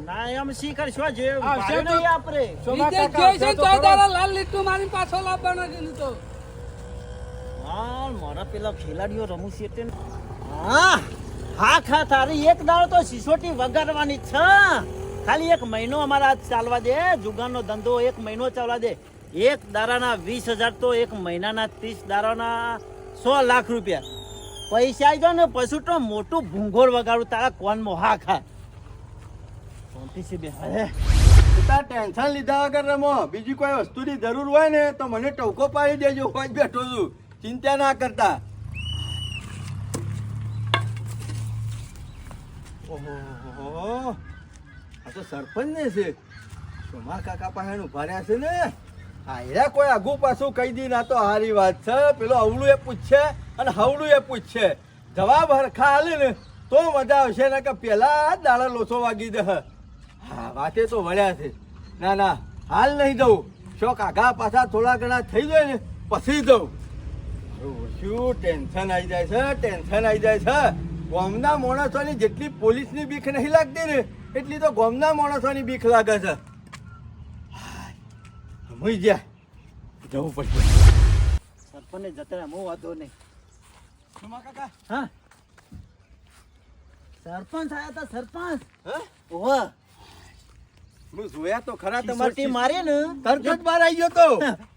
ના એમ શી કરશો જે આવશે ભાર્યો તો- નહીં આપણે. શોમા વિદેશ કાકા જોઈ છે આવશે તો તો ખરો. દાડા લાલ લીટું મારી પાછો લાવવાનો છે નહીં તો. હા, મારા પેલા ખેલાડીઓ રમું છે તે. હા હા ખા તારી એક દાડો તો સિસોટી વગાડવાની છે. ખાલી એક મહિનો અમારા ચાલવા દે. જુગારનો ધંધો એક મહિનો ચાલવા દે. એક દારાના 20,000 તો એક મહિનાના 30 દારાના 100 લાખ રૂપિયા પૈસા આવી જાય ને પછી તો મોટું ભૂંગોળ વગાડું તારા કોનમાં. હા ખા શાંતિ છે બે. તાર ટેન્શન લીધા વગર રમો. બીજી કોઈ વસ્તુની જરૂર હોય ને તો મને ટોકો પાડી દેજો. હું જ બેઠો છું, ચિંતા ના કરતા. ઓહો, આ તો સરપંચ ને છે. સોમા કાકા પાસે ઉભા રહ્યા છે ને. આયરા કોઈ આગુ પાછું કહી દી ના તો હારી વાત છે. પેલો અવળું એ પૂછશે અને હવળું એ પૂછશે. જવાબ હરખા હાલે ને તો મજા આવશે ને કે પેલા દાડા લોસો વાગી દે. હા, વાતે તો વળ્યા છે. ના ના, હાલ નહીં જવું. શોખ આઘા પાછા થોડા ઘણા થઈ જાય ને પછી જવું. શું ટેન્શન આવી જાય છે, ટેન્શન આવી જાય છે. ગામના માણસોની જેટલી પોલીસની બીક નહીં લાગતી ને એટલી તો ગામના માણસોની બીક લાગે છે. હમણાં જ્યાં જવું પડશે. સરપંચને જતા રહે, હું વાંધો નહીં. સોમા કાકા, હા, સરપંચ આયા તા સરપંચ. હા? ઓહો. હું જોયા તો ખરા સિસોટી તમારી મારી ને તરત જ બહાર આવી ગયો તો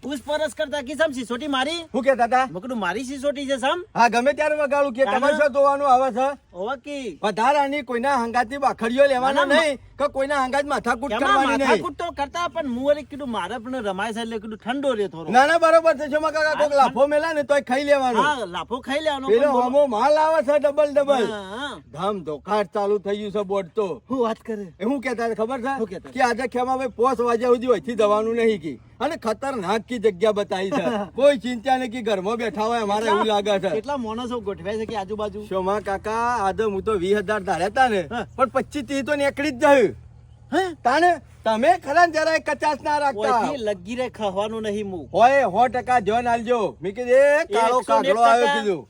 પૂછપરછ કરતા કે સમ સિસોટી મારી. શું કહેતા હતા? મેં કીધું મારી સિસોટી છે સમ. હા ગમે ત્યારે વગાડું કે કાના? તમારે શું જોવાનું આવે છે ઓવા કી. વધારાની કોઈના હંગાતી બાખડીઓ લેવાના ના, ના, નહીં કે કોઈના હંગાત માથાકૂટ એમાં કરવાની નહીં. માથાકૂટ તો કરતા પણ હું વળી કીધું મારે પણ રમાય છે એટલે કીધું ઠંડો રે થોડો. ના ના બરોબર છે જો કાકા કોઈક લાફો મેલા ને તોય ખાઈ લેવાનો. હા લાફો ખાઈ લેવાનો. પેલો પણ બોલો. હમો માલ આવે છે ડબલ ડબલ હા, હા. ધામ ધોકાટ ચાલુ થઈ ગયું છે બોર્ડ તો શું વાત કરે. એ શું કહેતા હતા ખબર શું છે કહેતા? કે આજે ખેમાભાઈ 5 વાગ્યા સુધી અહીંથી દવાનું નહીં કી અને ખતરનાક કી જગ્યા બતાવી છે કોઈ ચિંતા નહીં કે ઘરમાં બેઠા હોય અમારે એવું લાગે છે. કેટલા માણસો ગોઠવાય છે કે આજુબાજુ. શોમા કાકા આજે હું તો 20,000 ધાર્યા હતા ને હા. પણ 25-30 તો નીકળી જ જાય. હે તાને તમે ખરા ને જરાય કચાશ ના રાખતા ઓયથી લગી રે ખાવાનું નહીં હું. હોય 100% ધ્યાન આલજો. મેં કીધું એ કાળો 101% કાગડો આવ્યો કીધું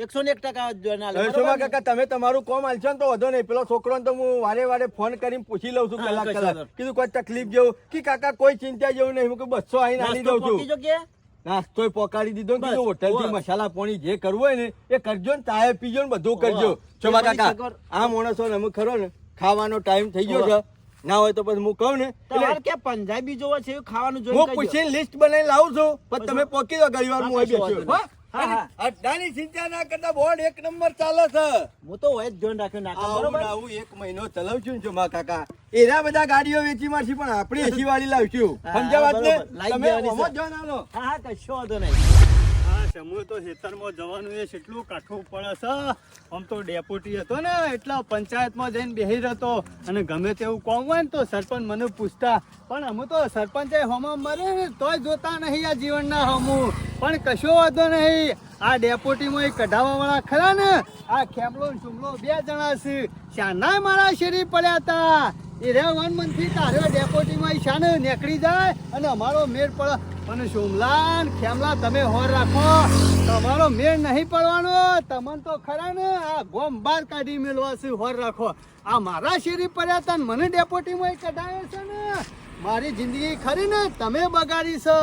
101% જોઈને આલે. હવે બરોબર શોમા ને? કાકા તમે તમારું કોમ આલશો ને તો વધો નહીં. પેલો છોકરો તો હું વારે વારે ફોન કરીને પૂછી લઉં છું હા, કલાક કશો કલાક વાંધો. કીધું કોઈ તકલીફ જેવું કે કાકા કોઈ ચિંતા જેવું નહીં. હું કીધું 200 આઈને આલી નાસ્તો દઉં છું. પોકી જો કે? નાસ્તોય પોકાડી દીધો ને બસ, કીધું હોટલ થી બસ. મસાલા પાણી જે કરવું હોય ને એ કરજો ને ચાય પીજો ને બધું કરજો. બસ. શોમા એ બધી કાકા સગવડ. આ માણસો ને અમે ખરો ને ખાવાનો ટાઈમ થઈ ગયો છે ના હોય તો પછી હું કહું ને તમારે એટલે ક્યાં પંજાબી જોવા છે એવું ખાવાનું હું જોઈને કહેજો. પૂછીને લિસ્ટ બનાવીને લાવું છું પણ તમે પોકી દો ઘણી વાર હું અહીં કશો બેસ્યો. વાંધો નહીં. હા, હા. અડધાની ચિંતા ના કરતા બોર્ડ 1 નંબર ચાલે છે. હું તો હોય જ જોઈને રાખ્યો નાકા. આવું બરોબર ને આવું 1 મહિનો ચલાવું છું ને જો મારા કાકા એના બધા ગાડીઓ વેચી મારશી પણ આપણી એસી વાળી લાવશું. હા, સમજ્યા વાત ને? બરોબર. લાઈ તમે દેવાની ઓમો છે. જ જો ના લો. હા હા કશો વાંધો નહીં. હા સમૂહ તો ખેતરમાં જવાનું એ કેટલું કાઠું પડે છે. આમ તો ડેપ્યુટી હતો ને એટલા પંચાયતમાં જઈને બેહી રહેતો અને ગમે તેવું કોમ હોય ને તો સરપંચ મને પૂછતા પણ અમે તો સરપંચે હોમાં મરે ને તોય જોતા નહીં આ જીવનના હમું. પણ કશો વાંધો નહીં. આ ડેપ્યુટીમાં એ કઢાવા વાળા ખરા ને આ ખેમલો ને ચુમલો 2 જણા છે. શાનાય મારા શેરી પડ્યા હતા એ રે 1 મંથથી તારે ડેપ્યુટીમાં શાને નીકળી જાય અને અમારો મેળ પડે. અને સોમલા ને ખેમલા તમે હોર રાખો તમારો મેળ નહીં પડવાનો. તમને તો ખરા ને આ ગોમ બાર કાઢી મેળવા છે. હોર રાખો. આ મારા શેરી પડ્યા હતા ને મને ડેપ્યુટીમાં કઢાવે છે ને મારી જિંદગી ખરી ને તમે બગાડી છે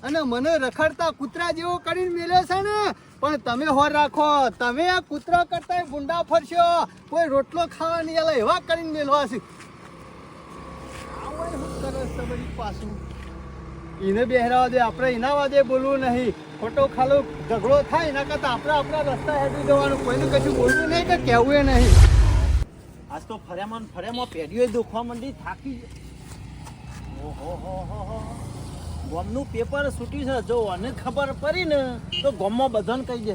અને મને રખડતા કૂતરા જેવો કરીને મેલ્યો છે ને પણ તમે હોર રાખો. તમે આ કૂતરા કરતા ગુંડા ફરશો કોઈ રોટલો ખાવા નહીં આલે એવા કરીને મેળવા છે. આવું શું કરે છે બધી પાછું એને બેહરાવા દે આપણે એના વાદે બોલવું નહીં. ખોટો ખાલો ઝઘડો થાય એના કરતા આપણે આપણા રસ્તા હેડી જવાનું. કોઈને કશું બોલવું નહીં કે કહેવું એ નહીં. આજ તો ફર્યામાં પેઢીઓ દુખવા માંડી થાકી ગોમનું પેપર છૂટ્યું છે જો અને ખબર પડી ને તો ગોમમાં બધાને કહી દે.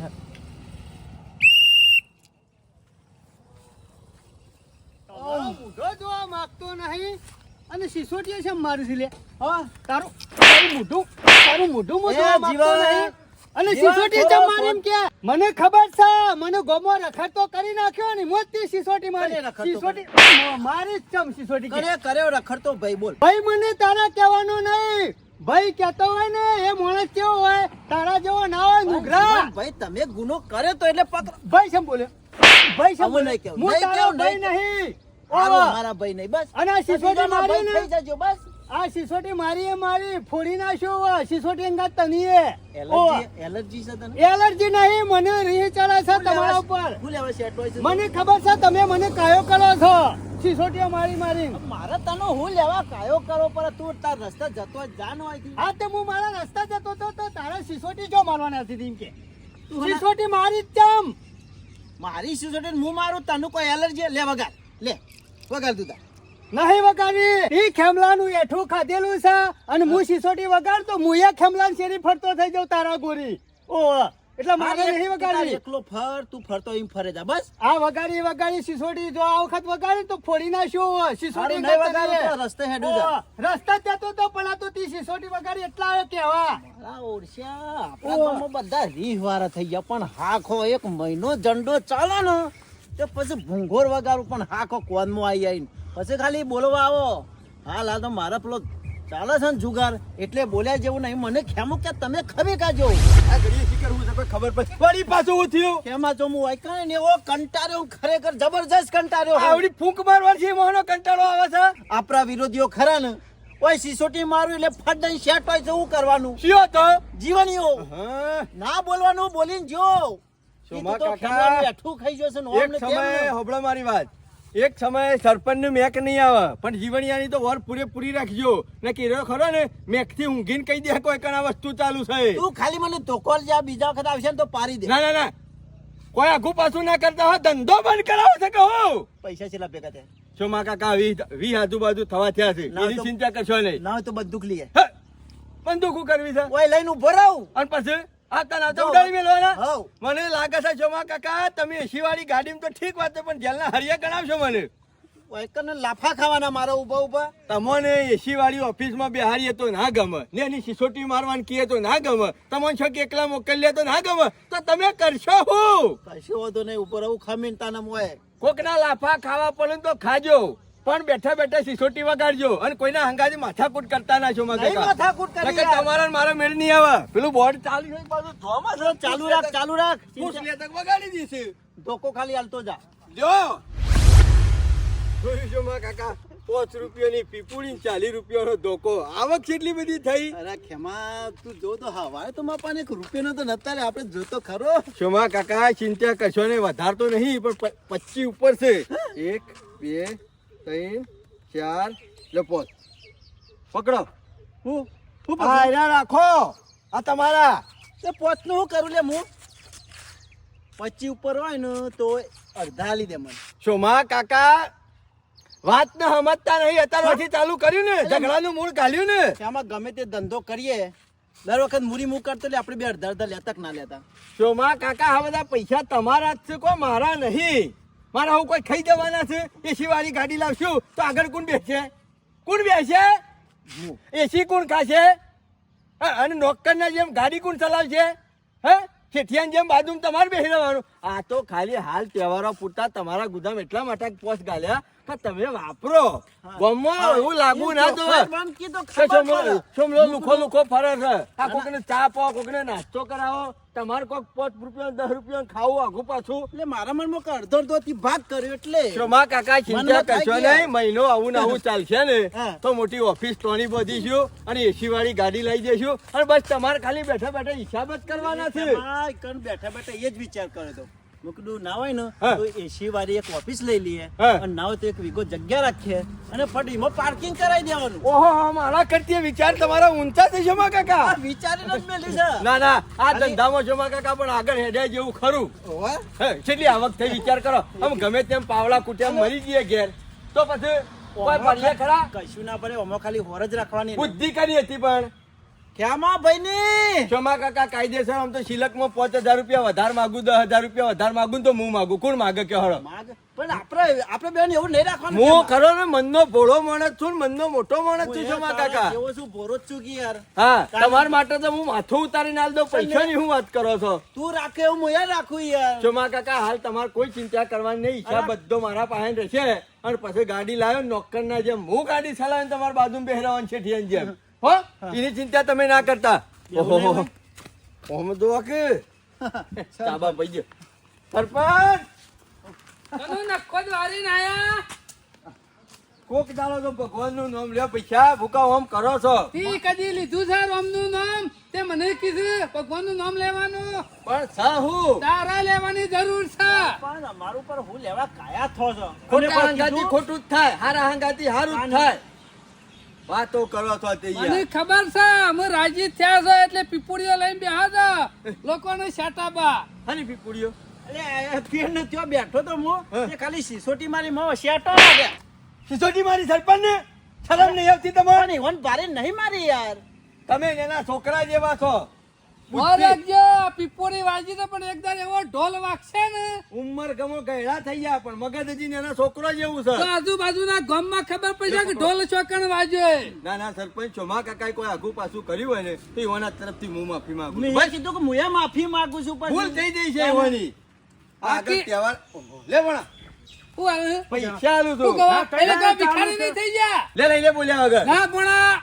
મૂઢો જોવા માંગતો નહીં અને સિસોટીએ છે મારી છે લે. હા તારું તારું મોઢું હું એ જોવા માંગતો જીવન. નહીં અને જીવન સિસોટી થોડો ચમ મારી એમ કે મને ખબર છે મને ગોમો રખડતો કરી નાખ્યો ને મોટી સિસોટી મારી. કોને રખડતો સિસોટી મારી જ ચમ સિસોટી કે. કર્યો રખડતો ભાઈ બોલ. ભાઈ મને તારા કહેવાનું નહીં. ભાઈ કહેતો હોય ને એ માણસ કેવો હોય તારા જેવો ના હોય નુગરા. ભાઈ તમે ગુનો કર્યો તો એટલે પકડ. ભાઈ શેમ બોલે ભાઈ શેમ આવું બોલે નહીં કહેવું. હું નહીં તારો કહેવું, ભાઈ નહીં નહીં. આવો ઓવા. મારા ભાઈ નહીં બસ. અને આ સિસોટી બીજાના મારી ભાઈ ને થઈ જજો બસ. આ સિસોટી મારી એ મારી ફોડી નાખ્યો સિસોટી અંગાત તનીએ. એલર્જી છે તને? એલર્જી નહીં મને રીહ ચડે છે તમારા ઉપર. ભૂલ આવે છે એટલો છે. મને ખબર છે તમે મને કાયો કરો છો સિસોટીઓ મારી મારી. મારે તને હું લેવા કાયો કરો પર તું તાર રસ્તા જતો જ જા ન હોય. હા તે હું મારા રસ્તા જતો હતો તો તારા સિસોટી જો મારવાના હતી એમ કે સિસોટી મારી જ ચમ. મારી સિસોટી હું મારું તને કોઈ એલર્જી લે વગાડ લે વગાડ તું તાર. નહીં વગાડી ઈ ખેમલાનું એઠું ખાધેલું છે અને હું સિસોટી વગાડ તો હું એ ખેમલાન શેરી ફરતો થઈ જાઉં તારા ગોરી. ઓ એટલે મારે નહીં વગાડવી. એકલો ફર તું ફરતો એમ ફરે જા બસ. આ વગાડી સિસોટી જો આ વખત વગાડી તો ફોડી નાખ્યો સિસોટી નહીં વગાડું તો રસ્તે હેડું જા. રસ્તા જતો તો પણ આ તો તી સિસોટી વગાડી એટલા આવે કેવા. મારા ઓરસ્યા આપણા ગામમાં બધા રીહ વાળા થઈ ગયા પણ હાખો 1 મહિનો ઝંડો ચાલે ને તો પછી ભૂંગોર વગાડું પણ હાખો કોનમાં આવી આવીને પછી ખાલી બોલવા આવો. હાલ આ તો મારા પેલો ચાલે છે ને જુગાર એટલે બોલ્યા જેવું નહીં. મને ખેમું કે તમે ખબે કાજો આ ઘડીએ શી કરવું છે કોઈ ખબર પછી વળી પાછું હું થયું. ખેમા જો હું વાયકા ને એવો કંટાળ્યો ખરેખર જબરજસ્ત કંટાળ્યો. આવડી ફૂંક મારવાથી મોહનો કંટાળો આવે છે. આપણા વિરોધીઓ ખરા ને ઓય સિસોટી મારું એટલે ફટ દઈને શેટ હોય છે શું કરવાનું? શિયો તો જીવણીઓ હા ના બોલવાનું બોલીને જો શોમા તો કાકા, ખેમાનું એઠું ખાઈ જશે ને ઓમ એક ને તેમ સમયે ને. હોભળો મારી વાત, એક સમયે સરપંચનું મેક નહીં આવે પણ જીવણિયાની તો વર પૂરેપૂરી રાખજો ને કીરો ખરો ને મેકથી ઊંઘીને કહી દે કોઈ કણા વસ્તુ ચાલુ છે. તું ખાલી મને ધોકો જા, બીજા વખત આવશે ને તો પાડી દે. ના ના ના, કોઈ આઘું પાછું ના કરતા હોય, ધંધો બંધ કરાવો છે કહો. પૈસા છેલ્લા ભેગા થયા. શોમા કાકા વી આજુબાજુ થવા થયા છે, ના એની તો- ચિંતા કરશો નહીં. ના હોય તો બંદૂક લઈએ. હે, બંદૂક કરવી છે ઓય લઈને ઉભો રહું. અને પછી આ તને તો ઉડાડી મેલવાના. હઉ. મને લાગે છે શોમા કાકા તમે એસી વાળી ગાડીમાં તો ઠીક વાત છે પણ જેલના હરિયા ગણાવશો મને. ઓય કને લાફા ખાવાના મારા ઉભા ઉભા. તમને એસી વાળી ઓફિસમાં બેહારીએ તો ના ગમે ને એની સિસોટી મારવાની કીએ તો ના ગમે, તમને છો કે એકલા મોકલીએ તો ના ગમે, તો તમે કરશો હું? કશો વાંધો નહીં, ઉપર આવું ખમીન તાના મોય. કોકના લાફા ખાવા પડે ને તો ખાજો પણ બેઠા બેઠા સિસોટી વગાડજો અને કોઈના હંગાજી માથાકૂટ કરતા ના છો નહીં કાકા. માથાકૂટ કરી નકર યાર. તમારા ને મારો મેળ નહીં આવે. પેલું બોર્ડ ચાલુ છે પાછું ધોવામાં છે. ચાલુ રાખ, ચાલુ રાખ. પૂછ લે તક વગાડી દીધી. ધોકો ખાલી હાલતો જા. જો જોયું છો માં કાકા, 5 રૂપિયાની પીપુડી ને 40 રૂપિયાનો ધોકો, આવક કેટલી બધી થઈ. અરે ખેમા તું જો તો હવારે તો મારા પાસે 1 રૂપિયાનો તો નતા રે, આપણે જોતો ખરો. શોમા કાકા ચિંતા કરશો ને, વધારતો નહીં પણ 25 ઉપર છે. 1 2 3 4 લે 5 પકડો. હું હા એના રાખો, આ તમારા. તે પોતનું હું કરું લે હું? 25 ઉપર હોય ને તો અડધા આલી દે મને. શોમા કાકા વાત ને સમજતા નહીં, અત્યારથી ચાલુ કર્યું ને, ઝઘડાનું મૂળ કાઢ્યું ને. એમાં ગમે તે ધંધો કરીએ દર વખત મૂરી મૂક કરતો એટલે આપણે બે અડધા અડધા લેતા કે ના લેતા. શોમા કાકા આ બધા પૈસા તમારા જ છે, કોઈ મારા નહીં. મારા હું કોઈ ખાઈ જવાના છે. એસી વાળી ગાડી લાવશું તો આગળ કોણ બેસે? કોણ બેસે? એસી કોણ ખાશે? હા, અને નોકરના જેમ ગાડી કોણ ચલાવશે? હે, શેઠિયાની જેમ બાજુમાં તમારે બેસી રહેવાનું. આ તો ખાલી હાલ તહેવારો પૂરતા તમારા ગુદામ એટલા માટે પોસ્ટ ગાલ્યા કે તમે વાપરો. ગામમાં એવું લાગુ ના તો બંધ કીધું ખબર પડે. સોમલો લુખો લુખો ફરે છે. આ કોકને ચા પાવો, કોકને નાસ્તો કરાવો, તમારે કોક 5 રૂપિયા 10 રૂપિયા ખાવું આગું પાછું. એટલે મારા મનમાં કે અડધો અડધો થી ભાગ કર્યો એટલે. શોમા કાકા ચિંતા મનમાં કરશો થાય ગયા. નહીં, મહિનો આવું ને આવું ચાલશે ને હા. તો મોટી ઓફિસ ટોની બધીશું અને એસી વાળી ગાડી લઈ જઈશું અને બસ તમારે ખાલી બેઠા બેઠા હિસાબ જ કરવાના છે. એમાં કણ બેઠા બેઠા એ જ વિચાર કર્યો તો. મેં કીધું ના હોય ને હા. તો એસી વાળી એક ઓફિસ લઈ લઈએ હા. અને ના હોય તો 1 વીઘો જગ્યા રાખીએ અને ફટીમાં પાર્કિંગ કરાવી દેવાનું. ઓહો, મારા કરતી વિચાર તમારા ઊંચા છે શોમા કાકા. આ વિચારીને જ મેલી છે. ના ના, આ ધંધામાં શોમા કાકા પણ આગળ હેડ્યા જેવું ખરું. હોવે? હે, કેટલી આવક થઈ વિચાર કરો. આમ ગમે તેમ પાવડા કુટ્યા મરી જઈએ ઘેર તો પછી કોઈ પડીએ ખરા? કશું ના પડે, આમાં ખાલી હોર જ રાખવાની. બુદ્ધિ કરી હતી પણ ક્યાંમાં ભાઈની? શોમા કાકા કાયદેસર આમ તો સિલકમાં 5000 રૂપિયા વધારે માગું, 10000 રૂપિયા વધારે માગું તો હું માગું. કોણ માગે કે હળો? માગ પણ આપણે બેન એવું નહીં રાખવાનું. હું ખરો ને મનનો ભોળો માણસ છું ને મનનો મોટો માણસ છું શોમા કાકા. એવો શું ભોરો જ છું કે યાર. હા, તમારા માટે તો હું માથું ઉતારીને આલ દઉં. પૈસાની હું વાત કરો છો તું રાખે એવું હું યાર રાખું યાર. શોમા કાકા? હાલ તમારે કોઈ ચિંતા કરવાની નહીં, હિસાબ બધો મારા પાસે રહેશે. અને પછી ગાડી લાવ્યો નોકરના જેમ હું ગાડી ચલાવીને તમારા બાજુ બેહરાવાની છે ઠિયાની જેમ. હો, એની ચિંતા તમે ના કરતા. ઓહો, ઓમ દો કે ચાબા પઈ ગયો. સરપંચ તને નખો જ વારીને આયા. કોક દાડો તો ભગવાનનું નામ લ્યો, પૈસા ભૂકા ઓમ કરો છો તી કદી લીધું છે રામનું નામ? તે મને કીધું ભગવાનનું નામ લેવાનું. પણ સા હું તારા લેવાની જરૂર છે. પણ અમારું પર હું લેવા કાયા થો છો. ખોટા હંગાથી ખોટું જ થાય, હારા હંગાથી હારું જ થાય. વાતો કરો છો તે મને યાર. ખબર છે અમે રાજી થયા છો એટલે પીપુડીઓ લઈને બેહા છો લોકોને શાટાબા. હાની પીપુડીઓ? અરે ફેર ને ત્યાં બેઠો તો હું તે ખાલી સિસોટી મારી માં શેટો લાગે. સિસોટી મારી સરપંચ ને શરમ નહીં આવતી તમારે? પણ ઈવન ભારે નહીં મારી યાર. તમે એના છોકરા જેવા છો. મોં રાખજો, પીપુડી વાજી તો પણ એકદમ એવો ઢોલ વાગશે ને ઉંમર ગમો ગયડા થઈ ગયા પણ મગજ હજી એના છોકરો જેવું છે. તો આજુબાજુના ગામમાં ખબર પડશે કે ઢોલ ચોકણ વાજે. ના ના સરપંચ, શોમા કાકાએ કોઈ આગુ પાછું કર્યું હોય ને તો એના તરફથી હું માફી માંગુ છું. મેં કીધું કે હું એ માફી માંગુ છું પણ ભૂલ થઈ જઈ છે એવાની. આગળ બાકી- તહેવાર લે ભણા હું આવે? પૈસા આલું શું છું. કહો? એટલે તો ભિખારી નહીં થઈ ગયા. લે લઈને બોલ્યા વગર. ના ભણા.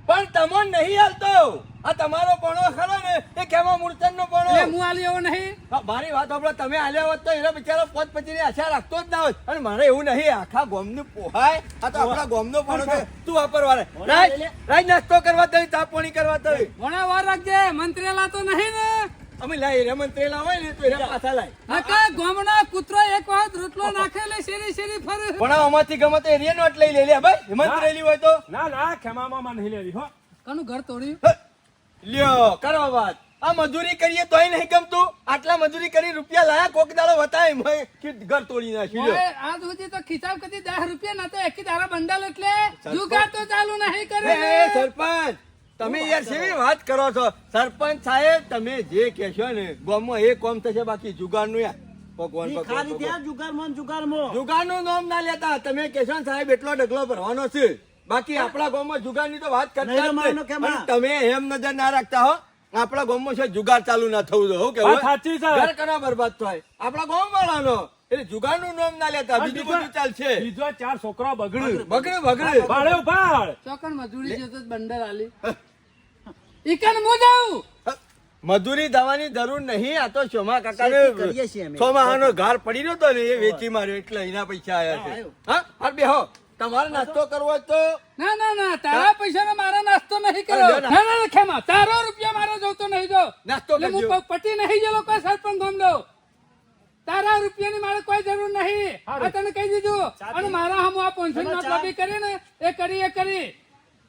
પણ તમોન નહીં હાલતો. આ તમારો પણો ખરો ને એ કેમાં મૂર્તન નો એટલે પણો. હું આલી એવો નહીં. મારી વાત સાંભળો, તમે આલ્યા હોત તો એનો બિચારો પોત પછીની આશા રાખતો જ ના હોત. અને મારે એવું નહીં, આખા ગોમનું પોહાય. આ તો આપણા ગોમનો પણો છે. તું વાપરવાને રાજ નાસ્તો કરવા તો ચા પાણી કરવા તો ભણા વાર રાખજે, મંત્રેલા તો નહીં ને. અમે લાય રે મંત્રેલા હોય ને તો એના પાછા લાય. નકા ગામનો કૂતરો એક વખત રોટલો નાખે એટલે શેરી શેરી ફરે. પણ આમાંથી ગમે તે એરિયા નોટ લઈ લે ભાઈ મંત્રેલી હોય તો. ના ના ખેમામાં નહીં લેવી હો. કનું ઘર તોડ્યું? લ્યો કરો વાત. આ મજૂરી કરીએ તોય નહીં ગમતું. આટલા મજૂરી કરી રૂપિયા લાયા કોક દાડો બતાય મેં કે ઘર તોડી નાખ્યું લ્યો. ઓય, આજ સુધી તો ખિસાબ કદી 10 રૂપિયા ના તો એકી દાડા બંડલ એટલે જુગાર તો ચાલુ નહીં કરે. એ સરપંચ તમે યાર શેવી વાત કરો છો? સરપંચ સાહેબ તમે જે કહેશો ને ગામમાં એ કોમ થશે બાકી જુગારનું યાર ભગવાન ઈ ખાલી ત્યાં જુગારમાં જુગારનું નામ ના લેતા. તમે કહેશો ને સાહેબ એટલો ઢગલો ભરવાનો છે બાકી આપણા ગામમાં જુગારની તો વાત કરતા જ નહીં રમાડનો નહીં. કેમ આ? અને તમે એમ નજર ના રાખતા હો આપણા ગામમાં છે જુગાર ચાલુ ના થવું જોઈએ. હું વાત સાચી છે. ઘર કના બરબાદ થાય આપણા ગામ વાળાનો એટલે જુગારનું નામ ના લેતા બીજું બધું ચાલશે. બીજો 4 છોકરા બગડ્યું. બગડે ભાડે ભાડ. ચોકન મજૂરી જતો જ બંડલ આલી. ઈકન મુ જાઉં. મજૂરી દવાની જરૂર નહીં. આ તો સોમા શેતી કરીએ છીએ કાકા અમે. સોમાહાનો ઘર પડી રહ્યો તો ને એ વેચી માર્યો એટલે એના પૈસા આયા છે. હા હાર બેહો. તમારે નાસ્તો કરવો હોય તો ના ના ના તારા પૈસા મારા નાસ્તો નહીં કર્યો. અરે, ના ના ના, ખેમા તારો રૂપિયા મારો જોતો નહીં જો. નાસ્તો એટલે કરજો. હું પટી નહીં જેલો કોઈ સરપંચ ગામ દઉં. તારા રૂપિયાની મારે કોઈ જરૂર નહીં. આ તને કહી દીધું. અને મારા હમ આ 500 નોટ લોબી કરી ને એ કરી.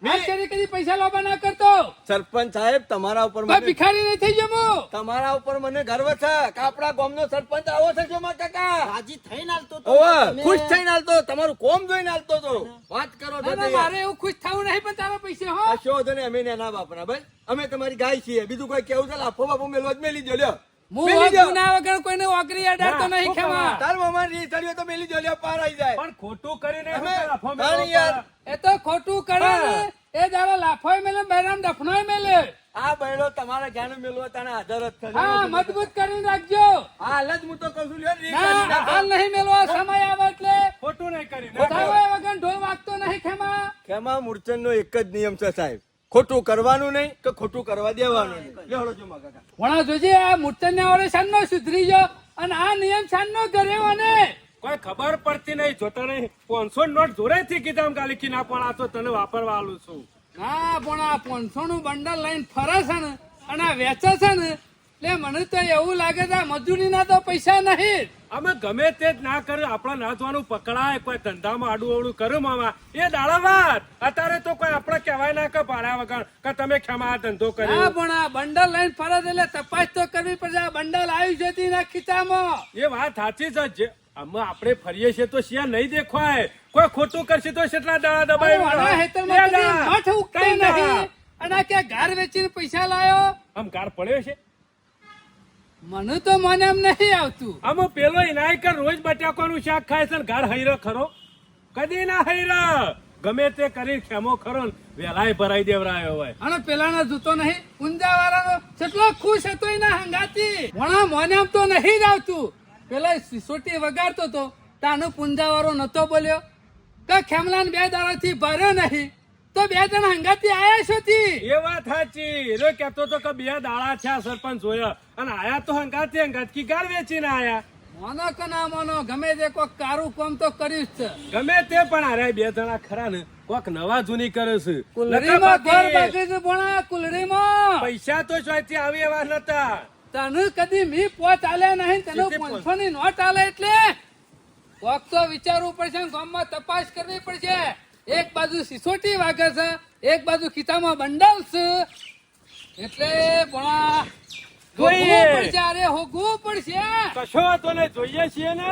આ શેરી કદી પૈસા લોબા ના કરતો. સરપંચ સાહેબ તમારા ઉપર કોઈ મને ભિખારી નહીં થઈ ગયો હું. તમારા ઉપર મને ગર્વ છે કે આપણા ગામનો સરપંચ આવો છે સોમા કાકા. રાજી થઈને હાલતો તો ઓવે, તમે- ખુશ થઈને હાલતો તમારું કોમ જોઈને હાલતો તો વાત કરો છો ના, ના, તે યાર. મારે એવું ખુશ થવું નહીં પણ તારા પૈસા હો. આ શો છે ને અમે ના બાપના ભાઈ અમે તમારી ગાય છીએ બીજું કોઈ કેવું છે લાફો બાપો મેલવા જ મેલી દો લ્યો. હું મેલી દો. ગુના વગર કોઈને ઓગરી અડાડતો નહીં ખેમા. તાર મામા ની ચડ્યો તો મેલી દો લ્યો પાર આવી જાય. પણ ખોટું કરીને અમે- શું લાફો હા, મેળવો યાર. પડે? એ તો ખોટું કરે ને એ દાડા લાફોય મેલે બૈરામ દફનોય મેલે. આ બૈડો તમારા જ્ઞાન મેલવા તને હાજર જ થશે. હા મજબૂત કરીને રાખજો. હાલ જ હું તો કહું છું લ્યો, રીંગ ના કાઢી નાખો. હાલ નહીં મેલવા સમય આવે એટલે ખોટું નહીં કરી બતાવે વગર ઢોલ વાગતો નહીં ખેમા. ખેમા મૂર્છનનો એક જ નિયમ છે સાહેબ ખોટું કરવાનું નહીં કે ખોટું કરવા દેવાનું નહીં. લ્યો, હળો જોમા કાકા. વણા જોજે આ મૂર્તન વાળો સાંજનો સુધરી ગયો અને આ નિયમ સાંજનો કર્યો અને કોઈ ખબર પડતી નહીં જોતા નહીં 500 નોટ જોરેથી કીધા એમ ગાલી કી ના પણ આ તો તને વાપરવા આલું છું. ના પણ આ 500 નું બંડલ લઈને ફરે છે ને અને આ વેચે છે ને એટલે મને તો એવું લાગે છે આ મજૂરીના તો પૈસા નહીં. અમે ગમે તે જ ના કર્યું આપણા નાચવાનું પકડાય કોઈ ધંધામાં આડું અવડું કર્યું મામા એ દાડા વાત. અત્યારે તો કોઈ આપણે કહેવાય ના કે ભાડા વગર કે તમે ખેમા આ ધંધો હા કર્યો. પણ આ બંડલ લઈને ફરે છે એટલે તપાસ તો કરવી પડશે. આ બંડલ આવી જતી ના ખીચામાં. એ વાત સાચી છે જે અમે આપણે ફરીએ છીએ તો શિયા નહીં દેખાય કોઈ ખોટું કરશે તો કેટલા દાડા દબાઈ અરે વણા હેતરમાં કદી મઠ ઉગતો નહીં. અને આ કે ઘર વેચીને પૈસા લાયો આમ ગાર પડ્યો છે મને તો મને એમ નહીં આવતું. આમ પેલો ઇનાય કર રોજ બટાકાનું શાક ખાય છે ને ગાર હૈરો ખરો કદી ના હૈરા ગમે તે કરી ખેમો ખરો ને વેલાય ભરાઈ દેવરાયો હોય. અને પેલાનો જૂતો નહીં ઊંઝા વાળાનો કેટલો ખુશ હતો એના હંગાતી. વણા મને એમ તો નહીં જ આવતું. પેલા સિસોટી વગાડતો તો તાનો પુંજા વાળો નતો બોલ્યો કે ખેમલાને 2 દાડાથી ભર્યો નહીં તો 2 જણ હંગાતી આયા છો તી. એ વાત સાચી એ કેતો તો કે 2 દાડા થયા સરપંચ જોયા અને આયા તો હંગાતી ગાર વેચીને આયા. મોનો કે ના મોનો ગમે તે કોક કારું કામ તો કર્યું જ છે. ગમે તે પણ અરે 2 જણા ખરા ને કોક નવા જૂની કરે છે કુલડીમાં નકર ઘર બાકી બાકી છે ભણા કુલડીમાં. પૈસા તો ચોથી આવી એવા નતા. તને કદી મી પોચ આલ્યા નહીં તને કેટલી 500 ની નોટ આલે એટલે કોક તો વિચારવું પડશે ને ગામમાં તપાસ કરવી પડશે. એક બાજુ સિસોટી વાગે છે એક બાજુ ખીચામાં બંડલ છે એટલે ભણા જોઈએ. હોગવું પડશે. અરે હોગવું પડશે. કશો તો ને જોઈએ છીએ ને